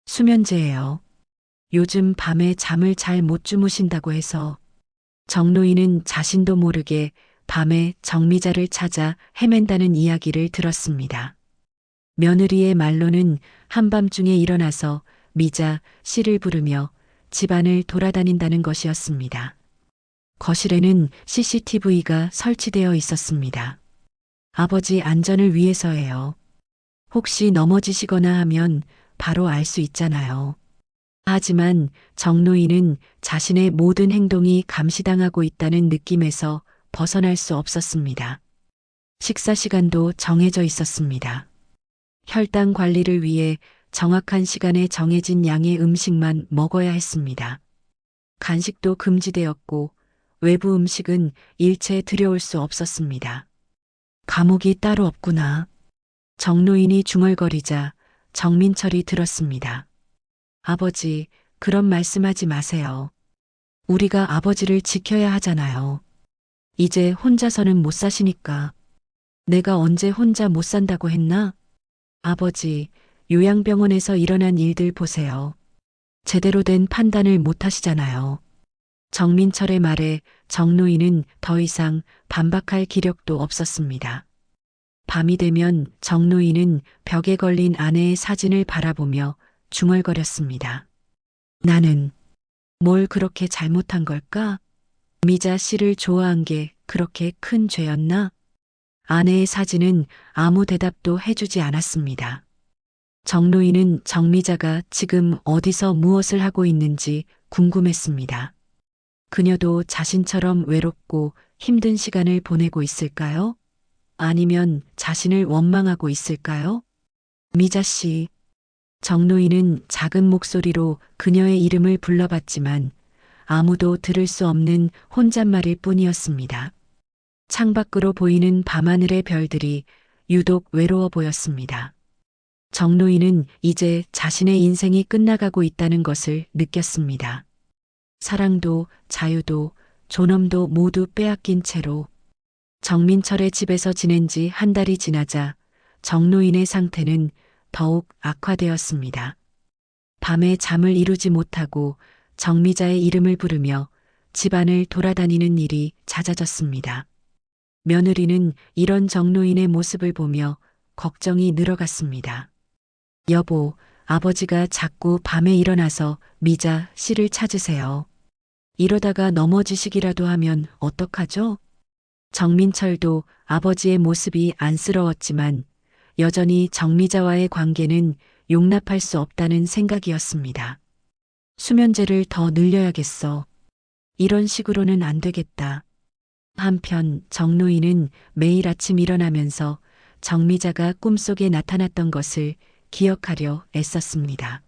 수면제예요. 요즘 밤에 잠을 잘 못 주무신다고 해서 정노인은 자신도 모르게 밤에 정미자를 찾아 헤맨다는 이야기를 들었습니다. 며느리의 말로는 한밤중에 일어나서 미자, 시를 부르며 집안을 돌아다닌다는 것이었습니다. 거실에는 CCTV가 설치되어 있었습니다. 아버지 안전을 위해서예요. 혹시 넘어지시거나 하면 바로 알 수 있잖아요. 하지만 정노인은 자신의 모든 행동이 감시당하고 있다는 느낌에서 벗어날 수 없었습니다. 식사 시간도 정해져 있었습니다. 혈당 관리를 위해 정확한 시간에 정해진 양의 음식만 먹어야 했습니다. 간식도 금지되었고 외부 음식은 일체 들여올 수 없었습니다. 감옥이 따로 없구나. 정노인이 중얼거리자 정민철이 들었습니다. 아버지, 그런 말씀하지 마세요. 우리가 아버지를 지켜야 하잖아요. 이제 혼자서는 못 사시니까. 내가 언제 혼자 못 산다고 했나? 아버지, 요양병원에서 일어난 일들 보세요. 제대로 된 판단을 못 하시잖아요. 정민철의 말에 정노인은 더 이상 반박할 기력도 없었습니다. 밤이 되면 정노인은 벽에 걸린 아내의 사진을 바라보며 중얼거렸습니다. 나는 뭘 그렇게 잘못한 걸까? 미자 씨를 좋아한 게 그렇게 큰 죄였나? 아내의 사진은 아무 대답도 해주지 않았습니다. 정노인은 정미자가 지금 어디서 무엇을 하고 있는지 궁금했습니다. 그녀도 자신처럼 외롭고 힘든 시간을 보내고 있을까요? 아니면 자신을 원망하고 있을까요? 미자 씨. 정노인은 작은 목소리로 그녀의 이름을 불러봤지만 아무도 들을 수 없는 혼잣말일 뿐이었습니다. 창밖으로 보이는 밤하늘의 별들이 유독 외로워 보였습니다. 정노인은 이제 자신의 인생이 끝나가고 있다는 것을 느꼈습니다. 사랑도 자유도 존엄도 모두 빼앗긴 채로 정민철의 집에서 지낸 지 한 달이 지나자 정노인의 상태는 더욱 악화되었습니다. 밤에 잠을 이루지 못하고 정미자의 이름을 부르며 집안을 돌아다니는 일이 잦아졌습니다. 며느리는 이런 정노인의 모습을 보며 걱정이 늘어갔습니다. 여보, 아버지가 자꾸 밤에 일어나서 미자 씨를 찾으세요. 이러다가 넘어지시기라도 하면 어떡하죠? 정민철도 아버지의 모습이 안쓰러웠지만 여전히 정미자와의 관계는 용납할 수 없다는 생각이었습니다. 수면제를 더 늘려야겠어. 이런 식으로는 안 되겠다. 한편 정노인은 매일 아침 일어나면서 정미자가 꿈속에 나타났던 것을 기억하려 애썼습니다.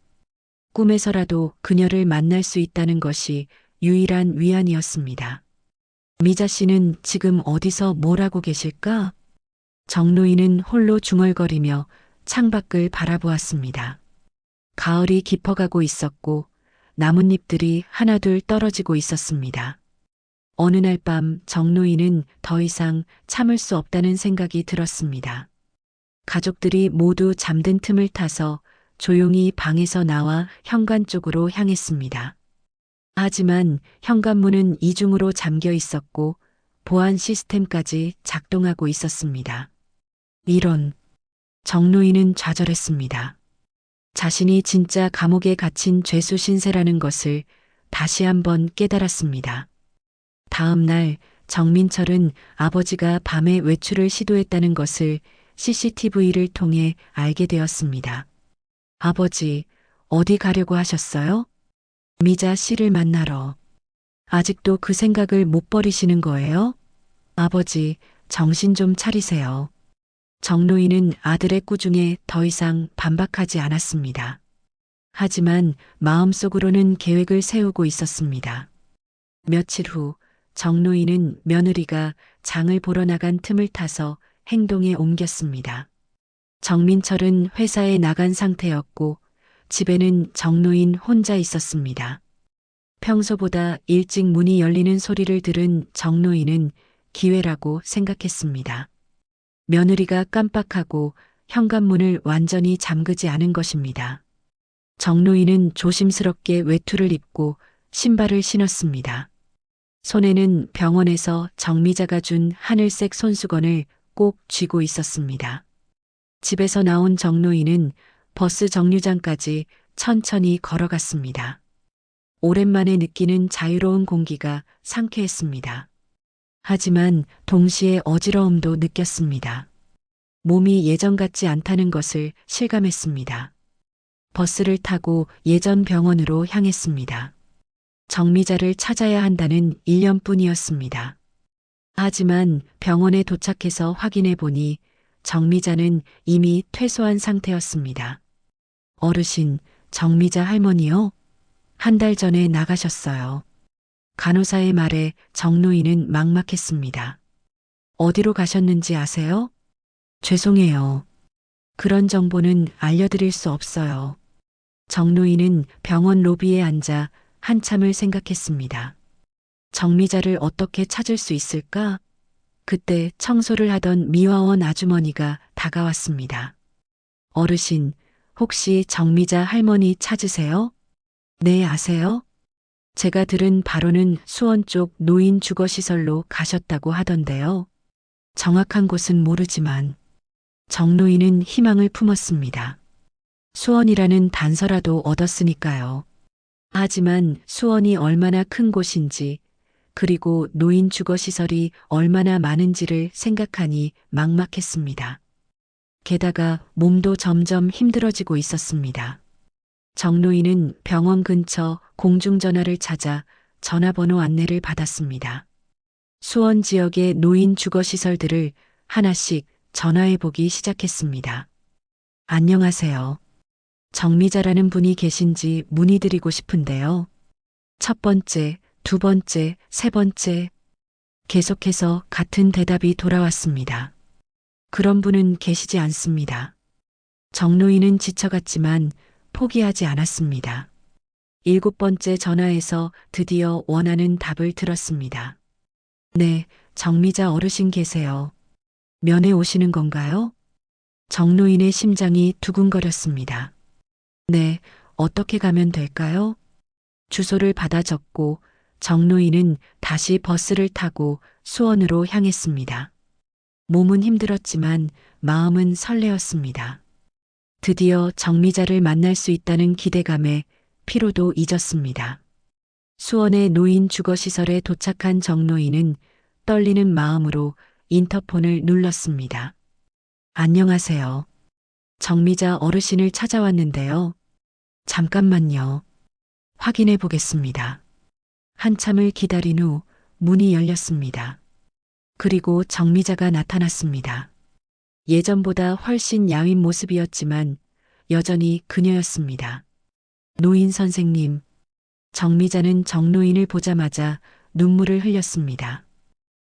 꿈에서라도 그녀를 만날 수 있다는 것이 유일한 위안이었습니다. 미자 씨는 지금 어디서 뭘 하고 계실까? 정노인은 홀로 중얼거리며 창밖을 바라보았습니다. 가을이 깊어가고 있었고 나뭇잎들이 하나둘 떨어지고 있었습니다. 어느 날 밤 정노인은 더 이상 참을 수 없다는 생각이 들었습니다. 가족들이 모두 잠든 틈을 타서 조용히 방에서 나와 현관 쪽으로 향했습니다. 하지만 현관문은 이중으로 잠겨 있었고 보안 시스템까지 작동하고 있었습니다. 이런, 정노인은 좌절했습니다. 자신이 진짜 감옥에 갇힌 죄수 신세라는 것을 다시 한번 깨달았습니다. 다음 날 정민철은 아버지가 밤에 외출을 시도했다는 것을 CCTV를 통해 알게 되었습니다. 아버지, 어디 가려고 하셨어요? 미자 씨를 만나러. 아직도 그 생각을 못 버리시는 거예요? 아버지, 정신 좀 차리세요. 정노인은 아들의 꾸중에 더 이상 반박하지 않았습니다. 하지만 마음속으로는 계획을 세우고 있었습니다. 며칠 후 정노인은 며느리가 장을 보러 나간 틈을 타서 행동에 옮겼습니다. 정민철은 회사에 나간 상태였고 집에는 정노인 혼자 있었습니다. 평소보다 일찍 문이 열리는 소리를 들은 정노인은 기회라고 생각했습니다. 며느리가 깜빡하고 현관문을 완전히 잠그지 않은 것입니다. 정노인은 조심스럽게 외투를 입고 신발을 신었습니다. 손에는 병원에서 정미자가 준 하늘색 손수건을 꼭 쥐고 있었습니다. 집에서 나온 정노인은 버스 정류장까지 천천히 걸어갔습니다. 오랜만에 느끼는 자유로운 공기가 상쾌했습니다. 하지만 동시에 어지러움도 느꼈습니다. 몸이 예전 같지 않다는 것을 실감했습니다. 버스를 타고 예전 병원으로 향했습니다. 정미자를 찾아야 한다는 일념뿐이었습니다. 하지만 병원에 도착해서 확인해 보니 정미자는 이미 퇴소한 상태였습니다. 어르신, 정미자 할머니요? 한 달 전에 나가셨어요. 간호사의 말에 정노인은 막막했습니다. 어디로 가셨는지 아세요? 죄송해요. 그런 정보는 알려드릴 수 없어요. 정노인은 병원 로비에 앉아 한참을 생각했습니다. 정미자를 어떻게 찾을 수 있을까? 그때 청소를 하던 미화원 아주머니가 다가왔습니다. 어르신, 혹시 정미자 할머니 찾으세요? 네, 아세요? 제가 들은 바로는 수원 쪽 노인 주거시설로 가셨다고 하던데요. 정확한 곳은 모르지만 정노인은 희망을 품었습니다. 수원이라는 단서라도 얻었으니까요. 하지만 수원이 얼마나 큰 곳인지 그리고 노인 주거시설이 얼마나 많은지를 생각하니 막막했습니다. 게다가 몸도 점점 힘들어지고 있었습니다. 정노인은 병원 근처 공중전화를 찾아 전화번호 안내를 받았습니다. 수원 지역의 노인 주거시설들을 하나씩 전화해 보기 시작했습니다. 안녕하세요. 정미자라는 분이 계신지 문의드리고 싶은데요. 첫 번째, 두 번째, 세 번째. 계속해서 같은 대답이 돌아왔습니다. 그런 분은 계시지 않습니다. 정노인은 지쳐갔지만 포기하지 않았습니다. 7번째 전화에서 드디어 원하는 답을 들었습니다. 네, 정미자 어르신 계세요. 면회 오시는 건가요? 정노인의 심장이 두근거렸습니다. 네, 어떻게 가면 될까요? 주소를 받아 적고 정노인은 다시 버스를 타고 수원으로 향했습니다. 몸은 힘들었지만 마음은 설레었습니다. 드디어 정미자를 만날 수 있다는 기대감에 피로도 잊었습니다. 수원의 노인 주거시설에 도착한 정노인은 떨리는 마음으로 인터폰을 눌렀습니다. 안녕하세요. 정미자 어르신을 찾아왔는데요. 잠깐만요. 확인해 보겠습니다. 한참을 기다린 후 문이 열렸습니다. 그리고 정미자가 나타났습니다. 예전보다 훨씬 야윈 모습이었지만 여전히 그녀였습니다. 노인 선생님. 정미자는 정노인을 보자마자 눈물을 흘렸습니다.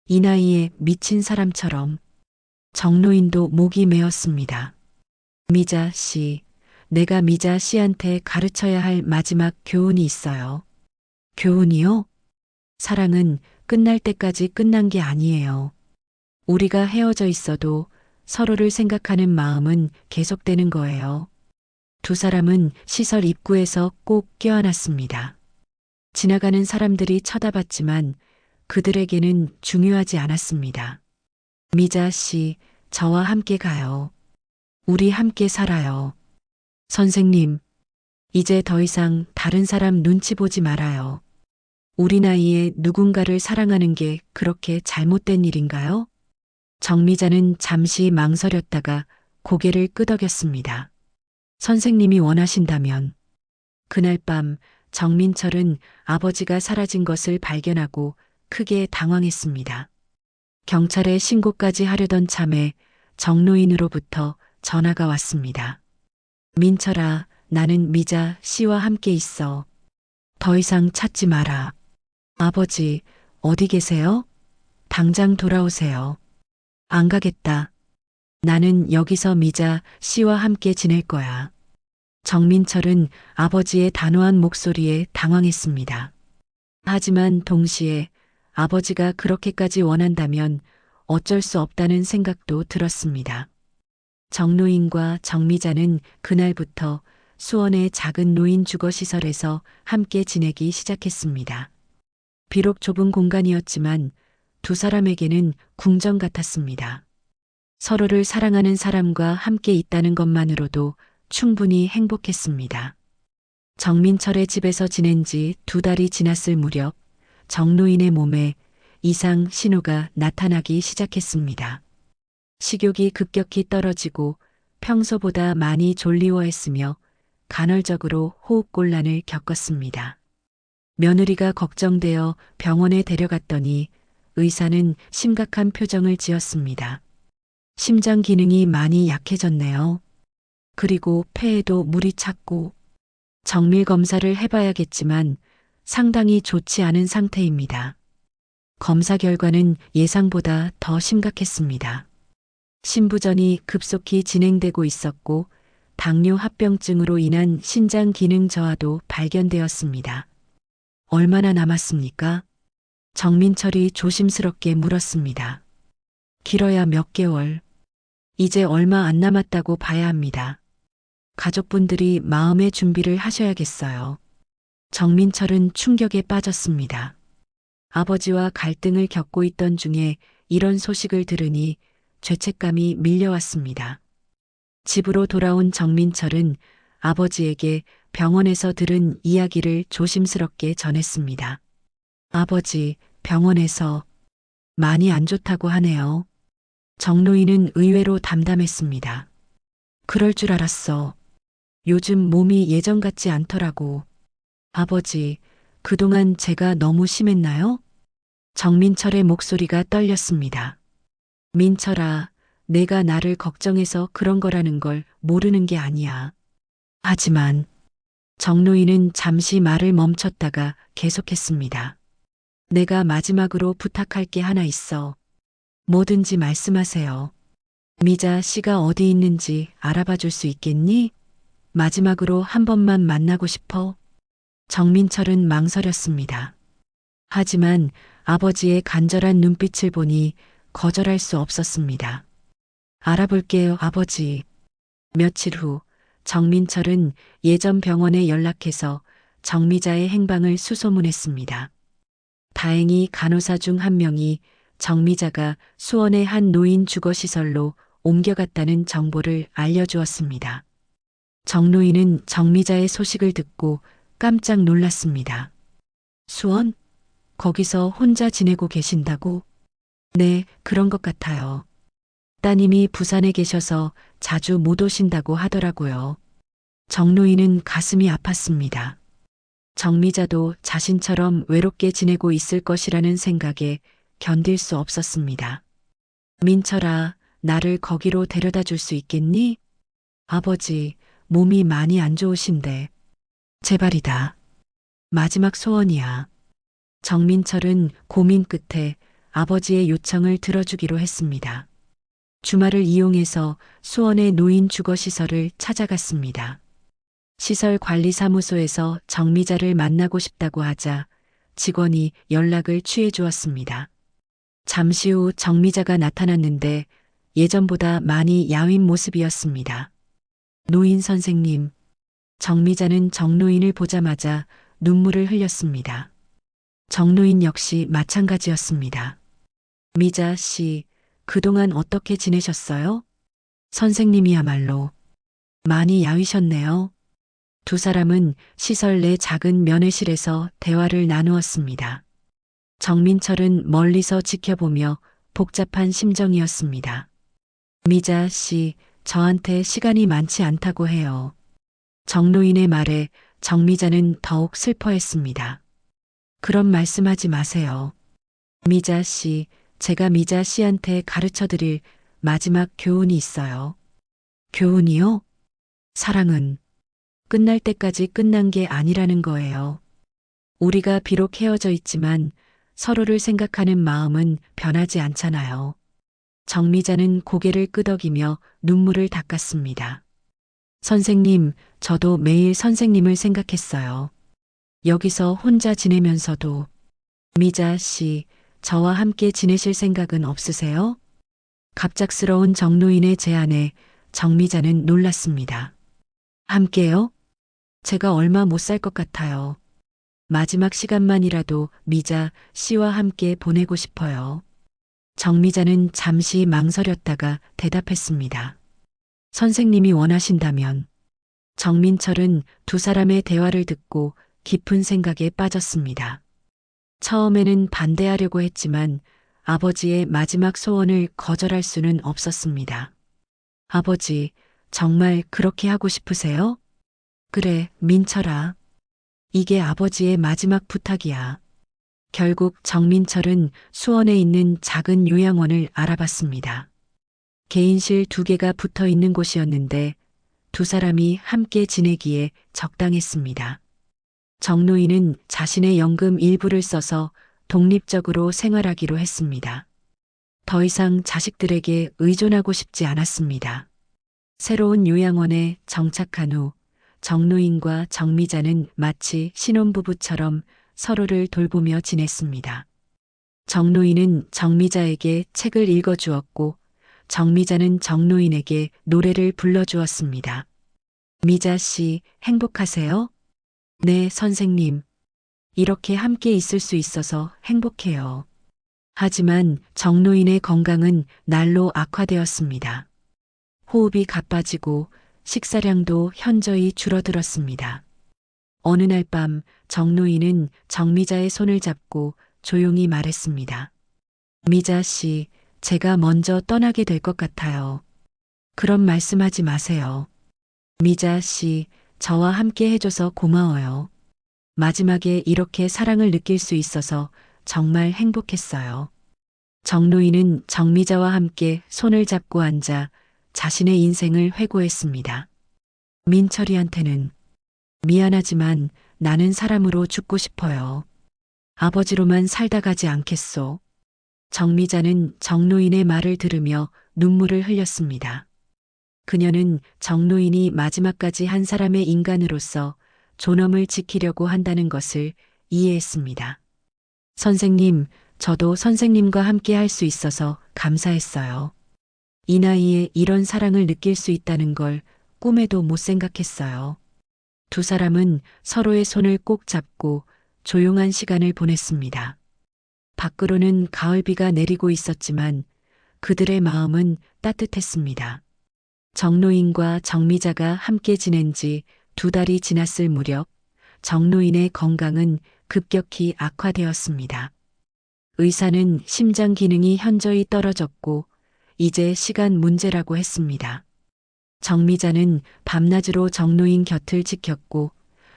이 나이에 미친 사람처럼. 정노인도 목이 메었습니다. 미자 씨, 내가 미자 씨한테 가르쳐야 할 마지막 교훈이 있어요. 교훈이요? 사랑은 끝날 때까지 끝난 게 아니에요. 우리가 헤어져 있어도 서로를 생각하는 마음은 계속되는 거예요. 두 사람은 시설 입구에서 꼭 껴안았습니다. 지나가는 사람들이 쳐다봤지만 그들에게는 중요하지 않았습니다. 미자 씨, 저와 함께 가요. 우리 함께 살아요. 선생님, 이제 더 이상 다른 사람 눈치 보지 말아요. 우리 나이에 누군가를 사랑하는 게 그렇게 잘못된 일인가요? 정미자는 잠시 망설였다가 고개를 끄덕였습니다. 선생님이 원하신다면. 그날 밤 정민철은 아버지가 사라진 것을 발견하고 크게 당황했습니다. 경찰에 신고까지 하려던 참에 정노인으로부터 전화가 왔습니다. 민철아, 나는 미자 씨와 함께 있어. 더 이상 찾지 마라. 아버지, 어디 계세요? 당장 돌아오세요. 안 가겠다. 나는 여기서 미자 씨와 함께 지낼 거야. 정민철은 아버지의 단호한 목소리에 당황했습니다. 하지만 동시에 아버지가 그렇게까지 원한다면 어쩔 수 없다는 생각도 들었습니다. 정노인과 정미자는 그날부터 수원의 작은 노인 주거시설에서 함께 지내기 시작했습니다. 비록 좁은 공간이었지만 두 사람에게는 궁전 같았습니다. 서로를 사랑하는 사람과 함께 있다는 것만으로도 충분히 행복했습니다. 정민철의 집에서 지낸 지 2달이 지났을 무렵 정노인의 몸에 이상 신호가 나타나기 시작했습니다. 식욕이 급격히 떨어지고 평소보다 많이 졸리워했으며 간헐적으로 호흡곤란을 겪었습니다. 며느리가 걱정되어 병원에 데려갔더니 의사는 심각한 표정을 지었습니다. 심장 기능이 많이 약해졌네요. 그리고 폐에도 물이 찼고 정밀 검사를 해봐야겠지만 상당히 좋지 않은 상태입니다. 검사 결과는 예상보다 더 심각했습니다. 신부전이 급속히 진행되고 있었고 당뇨 합병증으로 인한 신장 기능 저하도 발견되었습니다. 얼마나 남았습니까? 정민철이 조심스럽게 물었습니다. 길어야 몇 개월. 이제 얼마 안 남았다고 봐야 합니다. 가족분들이 마음의 준비를 하셔야겠어요. 정민철은 충격에 빠졌습니다. 아버지와 갈등을 겪고 있던 중에 이런 소식을 들으니 죄책감이 밀려왔습니다. 집으로 돌아온 정민철은 아버지에게 병원에서 들은 이야기를 조심스럽게 전했습니다. 아버지, 병원에서 많이 안 좋다고 하네요. 정노인은 의외로 담담했습니다. 그럴 줄 알았어. 요즘 몸이 예전 같지 않더라고. 아버지, 그동안 제가 너무 심했나요? 정민철의 목소리가 떨렸습니다. 민철아, 내가 나를 걱정해서 그런 거라는 걸 모르는 게 아니야. 하지만 정노인은 잠시 말을 멈췄다가 계속했습니다. 내가 마지막으로 부탁할 게 하나 있어. 뭐든지 말씀하세요. 미자 씨가 어디 있는지 알아봐 줄 수 있겠니? 마지막으로 한 번만 만나고 싶어. 정민철은 망설였습니다. 하지만 아버지의 간절한 눈빛을 보니 거절할 수 없었습니다. 알아볼게요, 아버지. 며칠 후 정민철은 예전 병원에 연락해서 정미자의 행방을 수소문했습니다. 다행히 간호사 중 한 명이 정미자가 수원의 한 노인 주거시설로 옮겨갔다는 정보를 알려주었습니다. 정노인은 정미자의 소식을 듣고 깜짝 놀랐습니다. 수원? 거기서 혼자 지내고 계신다고? 네, 그런 것 같아요. 따님이 부산에 계셔서 자주 못 오신다고 하더라고요. 정노인은 가슴이 아팠습니다. 정미자도 자신처럼 외롭게 지내고 있을 것이라는 생각에 견딜 수 없었습니다. 민철아, 나를 거기로 데려다 줄 수 있겠니? 아버지, 몸이 많이 안 좋으신데. 제발이다. 마지막 소원이야. 정민철은 고민 끝에 아버지의 요청을 들어주기로 했습니다. 주말을 이용해서 수원의 노인 주거시설을 찾아갔습니다. 시설 관리사무소에서 정미자를 만나고 싶다고 하자 직원이 연락을 취해 주었습니다. 잠시 후 정미자가 나타났는데 예전보다 많이 야윈 모습이었습니다. 노인 선생님, 정미자는 정노인을 보자마자 눈물을 흘렸습니다. 정노인 역시 마찬가지였습니다. 미자 씨, 그동안 어떻게 지내셨어요? 선생님이야말로 많이 야위셨네요. 두 사람은 시설 내 작은 면회실에서 대화를 나누었습니다. 정민철은 멀리서 지켜보며 복잡한 심정이었습니다. 미자 씨, 저한테 시간이 많지 않다고 해요. 정노인의 말에 정미자는 더욱 슬퍼했습니다. 그런 말씀하지 마세요. 미자 씨, 제가 미자 씨한테 가르쳐 드릴 마지막 교훈이 있어요. 교훈이요? 사랑은 끝날 때까지 끝난 게 아니라는 거예요. 우리가 비록 헤어져 있지만 서로를 생각하는 마음은 변하지 않잖아요. 정미자는 고개를 끄덕이며 눈물을 닦았습니다. 선생님, 저도 매일 선생님을 생각했어요. 여기서 혼자 지내면서도. 미자 씨, 저와 함께 지내실 생각은 없으세요? 갑작스러운 정노인의 제안에 정미자는 놀랐습니다. 함께요? 제가 얼마 못 살 것 같아요. 마지막 시간만이라도 미자 씨와 함께 보내고 싶어요. 정미자는 잠시 망설였다가 대답했습니다. 선생님이 원하신다면. 정민철은 두 사람의 대화를 듣고 깊은 생각에 빠졌습니다. 처음에는 반대하려고 했지만 아버지의 마지막 소원을 거절할 수는 없었습니다. 아버지, 정말 그렇게 하고 싶으세요? 그래, 민철아. 이게 아버지의 마지막 부탁이야. 결국 정민철은 수원에 있는 작은 요양원을 알아봤습니다. 개인실 2개가 붙어 있는 곳이었는데 두 사람이 함께 지내기에 적당했습니다. 정노인은 자신의 연금 일부를 써서 독립적으로 생활하기로 했습니다. 더 이상 자식들에게 의존하고 싶지 않았습니다. 새로운 요양원에 정착한 후 정노인과 정미자는 마치 신혼부부처럼 서로를 돌보며 지냈습니다. 정노인은 정미자에게 책을 읽어주었고 정미자는 정노인에게 노래를 불러주었습니다. 미자 씨, 행복하세요? 네, 선생님. 이렇게 함께 있을 수 있어서 행복해요. 하지만 정노인의 건강은 날로 악화되었습니다. 호흡이 가빠지고 식사량도 현저히 줄어들었습니다. 어느 날 밤 정노인은 정미자의 손을 잡고 조용히 말했습니다. 미자 씨, 제가 먼저 떠나게 될 것 같아요. 그런 말씀하지 마세요. 미자 씨, 저와 함께 해줘서 고마워요. 마지막에 이렇게 사랑을 느낄 수 있어서 정말 행복했어요. 정노인은 정미자와 함께 손을 잡고 앉아 자신의 인생을 회고했습니다. 민철이한테는 미안하지만 나는 사람으로 죽고 싶어요. 아버지로만 살다 가지 않겠소. 정미자는 정노인의 말을 들으며 눈물을 흘렸습니다. 그녀는 정노인이 마지막까지 한 사람의 인간으로서 존엄을 지키려고 한다는 것을 이해했습니다. 선생님, 저도 선생님과 함께 할 수 있어서 감사했어요. 이 나이에 이런 사랑을 느낄 수 있다는 걸 꿈에도 못 생각했어요. 두 사람은 서로의 손을 꼭 잡고 조용한 시간을 보냈습니다. 밖으로는 가을비가 내리고 있었지만 그들의 마음은 따뜻했습니다. 정노인과 정미자가 함께 지낸 지 2달이 지났을 무렵 정노인의 건강은 급격히 악화되었습니다. 의사는 심장 기능이 현저히 떨어졌고 이제 시간 문제라고 했습니다. 정미자는 밤낮으로 정노인 곁을 지켰고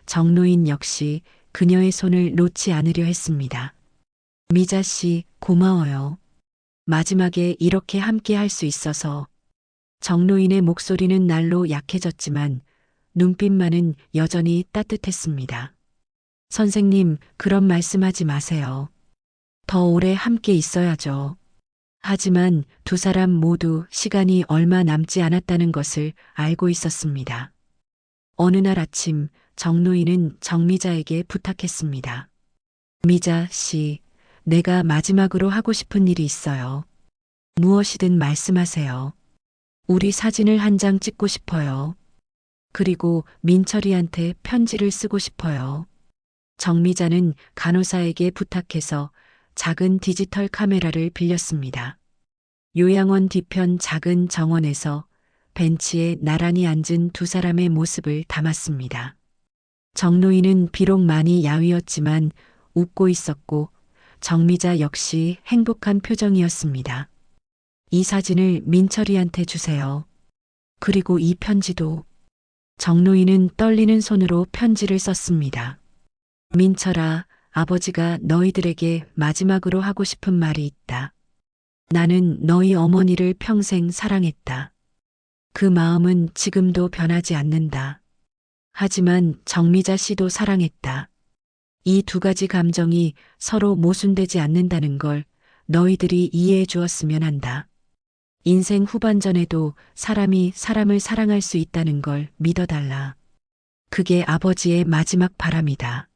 정노인 역시 그녀의 손을 놓지 않으려 했습니다. 미자 씨, 고마워요. 마지막에 이렇게 함께 할 수 있어서. 정노인의 목소리는 날로 약해졌지만 눈빛만은 여전히 따뜻했습니다. 선생님, 그런 말씀하지 마세요. 더 오래 함께 있어야죠. 하지만 두 사람 모두 시간이 얼마 남지 않았다는 것을 알고 있었습니다. 어느 날 아침 정노인은 정미자에게 부탁했습니다. 미자 씨, 내가 마지막으로 하고 싶은 일이 있어요. 무엇이든 말씀하세요. 우리 사진을 한 장 찍고 싶어요. 그리고 민철이한테 편지를 쓰고 싶어요. 정미자는 간호사에게 부탁해서 작은 디지털 카메라를 빌렸습니다. 요양원 뒤편 작은 정원에서 벤치에 나란히 앉은 두 사람의 모습을 담았습니다. 정노인은 비록 많이 야위었지만 웃고 있었고 정미자 역시 행복한 표정이었습니다. 이 사진을 민철이한테 주세요. 그리고 이 편지도. 정노인은 떨리는 손으로 편지를 썼습니다. 민철아, 아버지가 너희들에게 마지막으로 하고 싶은 말이 있다. 나는 너희 어머니를 평생 사랑했다. 그 마음은 지금도 변하지 않는다. 하지만 정미자 씨도 사랑했다. 이 두 가지 감정이 서로 모순되지 않는다는 걸 너희들이 이해해 주었으면 한다. 인생 후반전에도 사람이 사람을 사랑할 수 있다는 걸 믿어달라. 그게 아버지의 마지막 바람이다.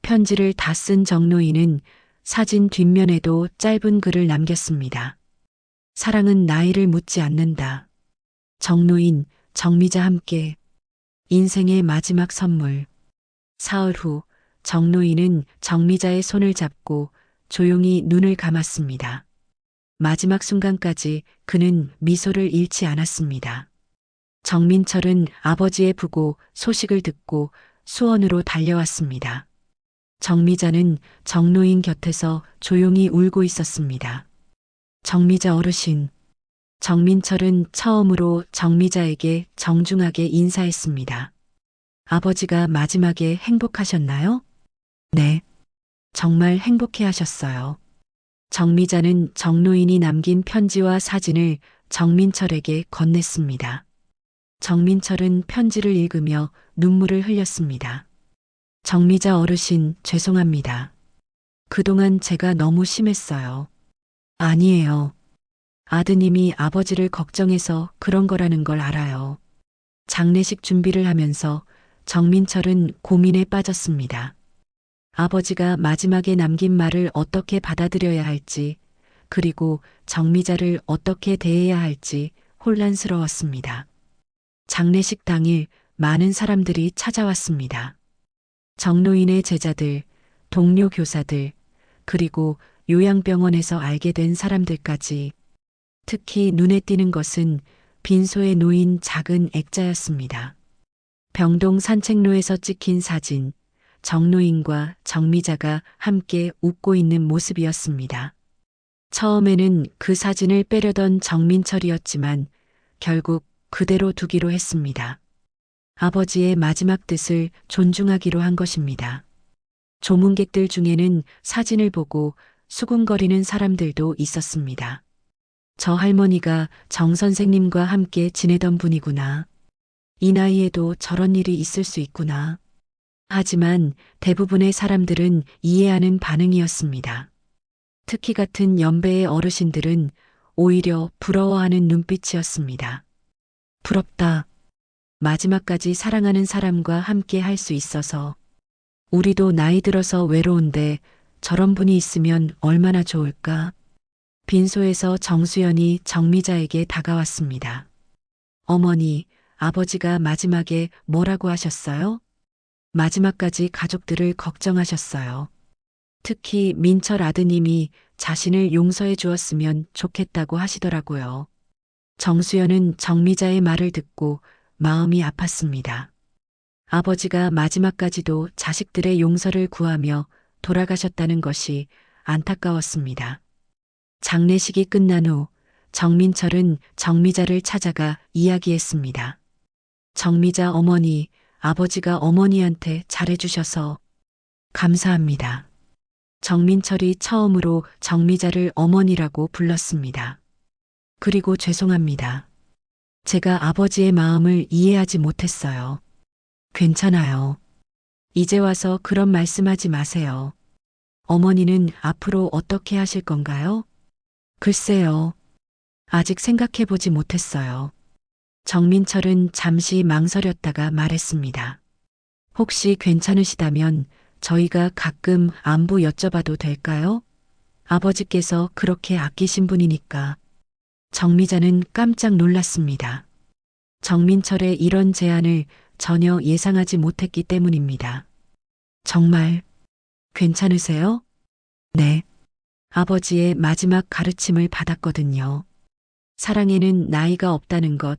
편지를 다 쓴 정노인은 사진 뒷면에도 짧은 글을 남겼습니다. 사랑은 나이를 묻지 않는다. 정노인, 정미자 함께. 인생의 마지막 선물. 사흘 후 정노인은 정미자의 손을 잡고 조용히 눈을 감았습니다. 마지막 순간까지 그는 미소를 잃지 않았습니다. 정민철은 아버지의 부고 소식을 듣고 수원으로 달려왔습니다. 정미자는 정노인 곁에서 조용히 울고 있었습니다. 정미자 어르신. 정민철은 처음으로 정미자에게 정중하게 인사했습니다. 아버지가 마지막에 행복하셨나요? 네. 정말 행복해 하셨어요. 정미자는 정노인이 남긴 편지와 사진을 정민철에게 건넸습니다. 정민철은 편지를 읽으며 눈물을 흘렸습니다. 정미자 어르신, 죄송합니다. 그동안 제가 너무 심했어요. 아니에요. 아드님이 아버지를 걱정해서 그런 거라는 걸 알아요. 장례식 준비를 하면서 정민철은 고민에 빠졌습니다. 아버지가 마지막에 남긴 말을 어떻게 받아들여야 할지, 그리고 정미자를 어떻게 대해야 할지 혼란스러웠습니다. 장례식 당일 많은 사람들이 찾아왔습니다. 정노인의 제자들, 동료 교사들, 그리고 요양병원에서 알게 된 사람들까지. 특히 눈에 띄는 것은 빈소에 놓인 작은 액자였습니다. 병동 산책로에서 찍힌 사진, 정노인과 정미자가 함께 웃고 있는 모습이었습니다. 처음에는 그 사진을 빼려던 정민철이었지만 결국 그대로 두기로 했습니다. 아버지의 마지막 뜻을 존중하기로 한 것입니다. 조문객들 중에는 사진을 보고 수군거리는 사람들도 있었습니다. 저 할머니가 정 선생님과 함께 지내던 분이구나. 이 나이에도 저런 일이 있을 수 있구나. 하지만 대부분의 사람들은 이해하는 반응이었습니다. 특히 같은 연배의 어르신들은 오히려 부러워하는 눈빛이었습니다. 부럽다. 마지막까지 사랑하는 사람과 함께 할 수 있어서. 우리도 나이 들어서 외로운데 저런 분이 있으면 얼마나 좋을까? 빈소에서 정수연이 정미자에게 다가왔습니다. 어머니, 아버지가 마지막에 뭐라고 하셨어요? 마지막까지 가족들을 걱정하셨어요. 특히 민철 아드님이 자신을 용서해 주었으면 좋겠다고 하시더라고요. 정수연은 정미자의 말을 듣고 마음이 아팠습니다. 아버지가 마지막까지도 자식들의 용서를 구하며 돌아가셨다는 것이 안타까웠습니다. 장례식이 끝난 후 정민철은 정미자를 찾아가 이야기했습니다. 정미자 어머니, 아버지가 어머니한테 잘해주셔서 감사합니다. 정민철이 처음으로 정미자를 어머니라고 불렀습니다. 그리고 죄송합니다. 제가 아버지의 마음을 이해하지 못했어요. 괜찮아요. 이제 와서 그런 말씀하지 마세요. 어머니는 앞으로 어떻게 하실 건가요? 글쎄요. 아직 생각해보지 못했어요. 정민철은 잠시 망설였다가 말했습니다. 혹시 괜찮으시다면 저희가 가끔 안부 여쭤봐도 될까요? 아버지께서 그렇게 아끼신 분이니까. 정미자는 깜짝 놀랐습니다. 정민철의 이런 제안을 전혀 예상하지 못했기 때문입니다. 정말 괜찮으세요? 네. 아버지의 마지막 가르침을 받았거든요. 사랑에는 나이가 없다는 것,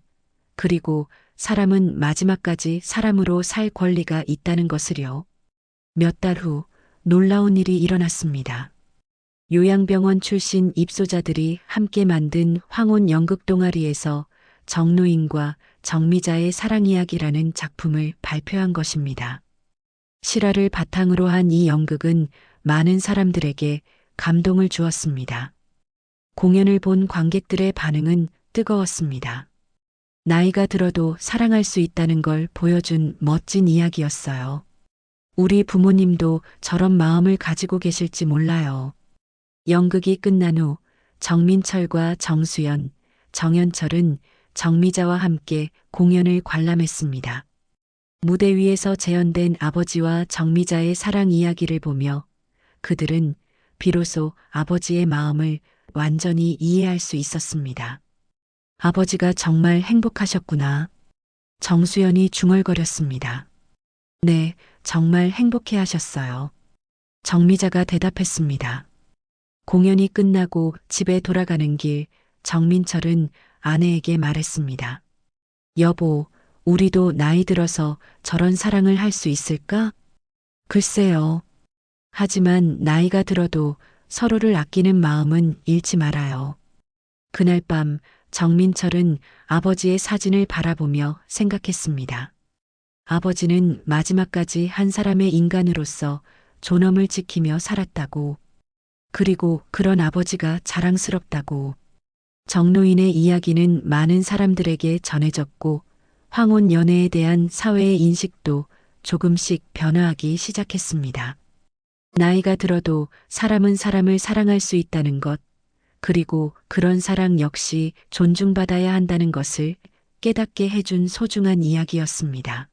그리고 사람은 마지막까지 사람으로 살 권리가 있다는 것을요. 몇 달 후 놀라운 일이 일어났습니다. 요양병원 출신 입소자들이 함께 만든 황혼 연극 동아리에서 정노인과 정미자의 사랑 이야기라는 작품을 발표한 것입니다. 실화를 바탕으로 한 이 연극은 많은 사람들에게 감동을 주었습니다. 공연을 본 관객들의 반응은 뜨거웠습니다. 나이가 들어도 사랑할 수 있다는 걸 보여준 멋진 이야기였어요. 우리 부모님도 저런 마음을 가지고 계실지 몰라요. 연극이 끝난 후 정민철과 정수연, 정연철은 정미자와 함께 공연을 관람했습니다. 무대 위에서 재현된 아버지와 정미자의 사랑 이야기를 보며 그들은 비로소 아버지의 마음을 완전히 이해할 수 있었습니다. 아버지가 정말 행복하셨구나. 정수연이 중얼거렸습니다. 네, 정말 행복해 하셨어요. 정미자가 대답했습니다. 공연이 끝나고 집에 돌아가는 길, 정민철은 아내에게 말했습니다. 여보, 우리도 나이 들어서 저런 사랑을 할 수 있을까? 글쎄요. 하지만 나이가 들어도 서로를 아끼는 마음은 잃지 말아요. 그날 밤 정민철은 아버지의 사진을 바라보며 생각했습니다. 아버지는 마지막까지 한 사람의 인간으로서 존엄을 지키며 살았다고. 그리고 그런 아버지가 자랑스럽다고. 정노인의 이야기는 많은 사람들에게 전해졌고 황혼 연애에 대한 사회의 인식도 조금씩 변화하기 시작했습니다. 나이가 들어도 사람은 사람을 사랑할 수 있다는 것, 그리고 그런 사랑 역시 존중받아야 한다는 것을 깨닫게 해준 소중한 이야기였습니다.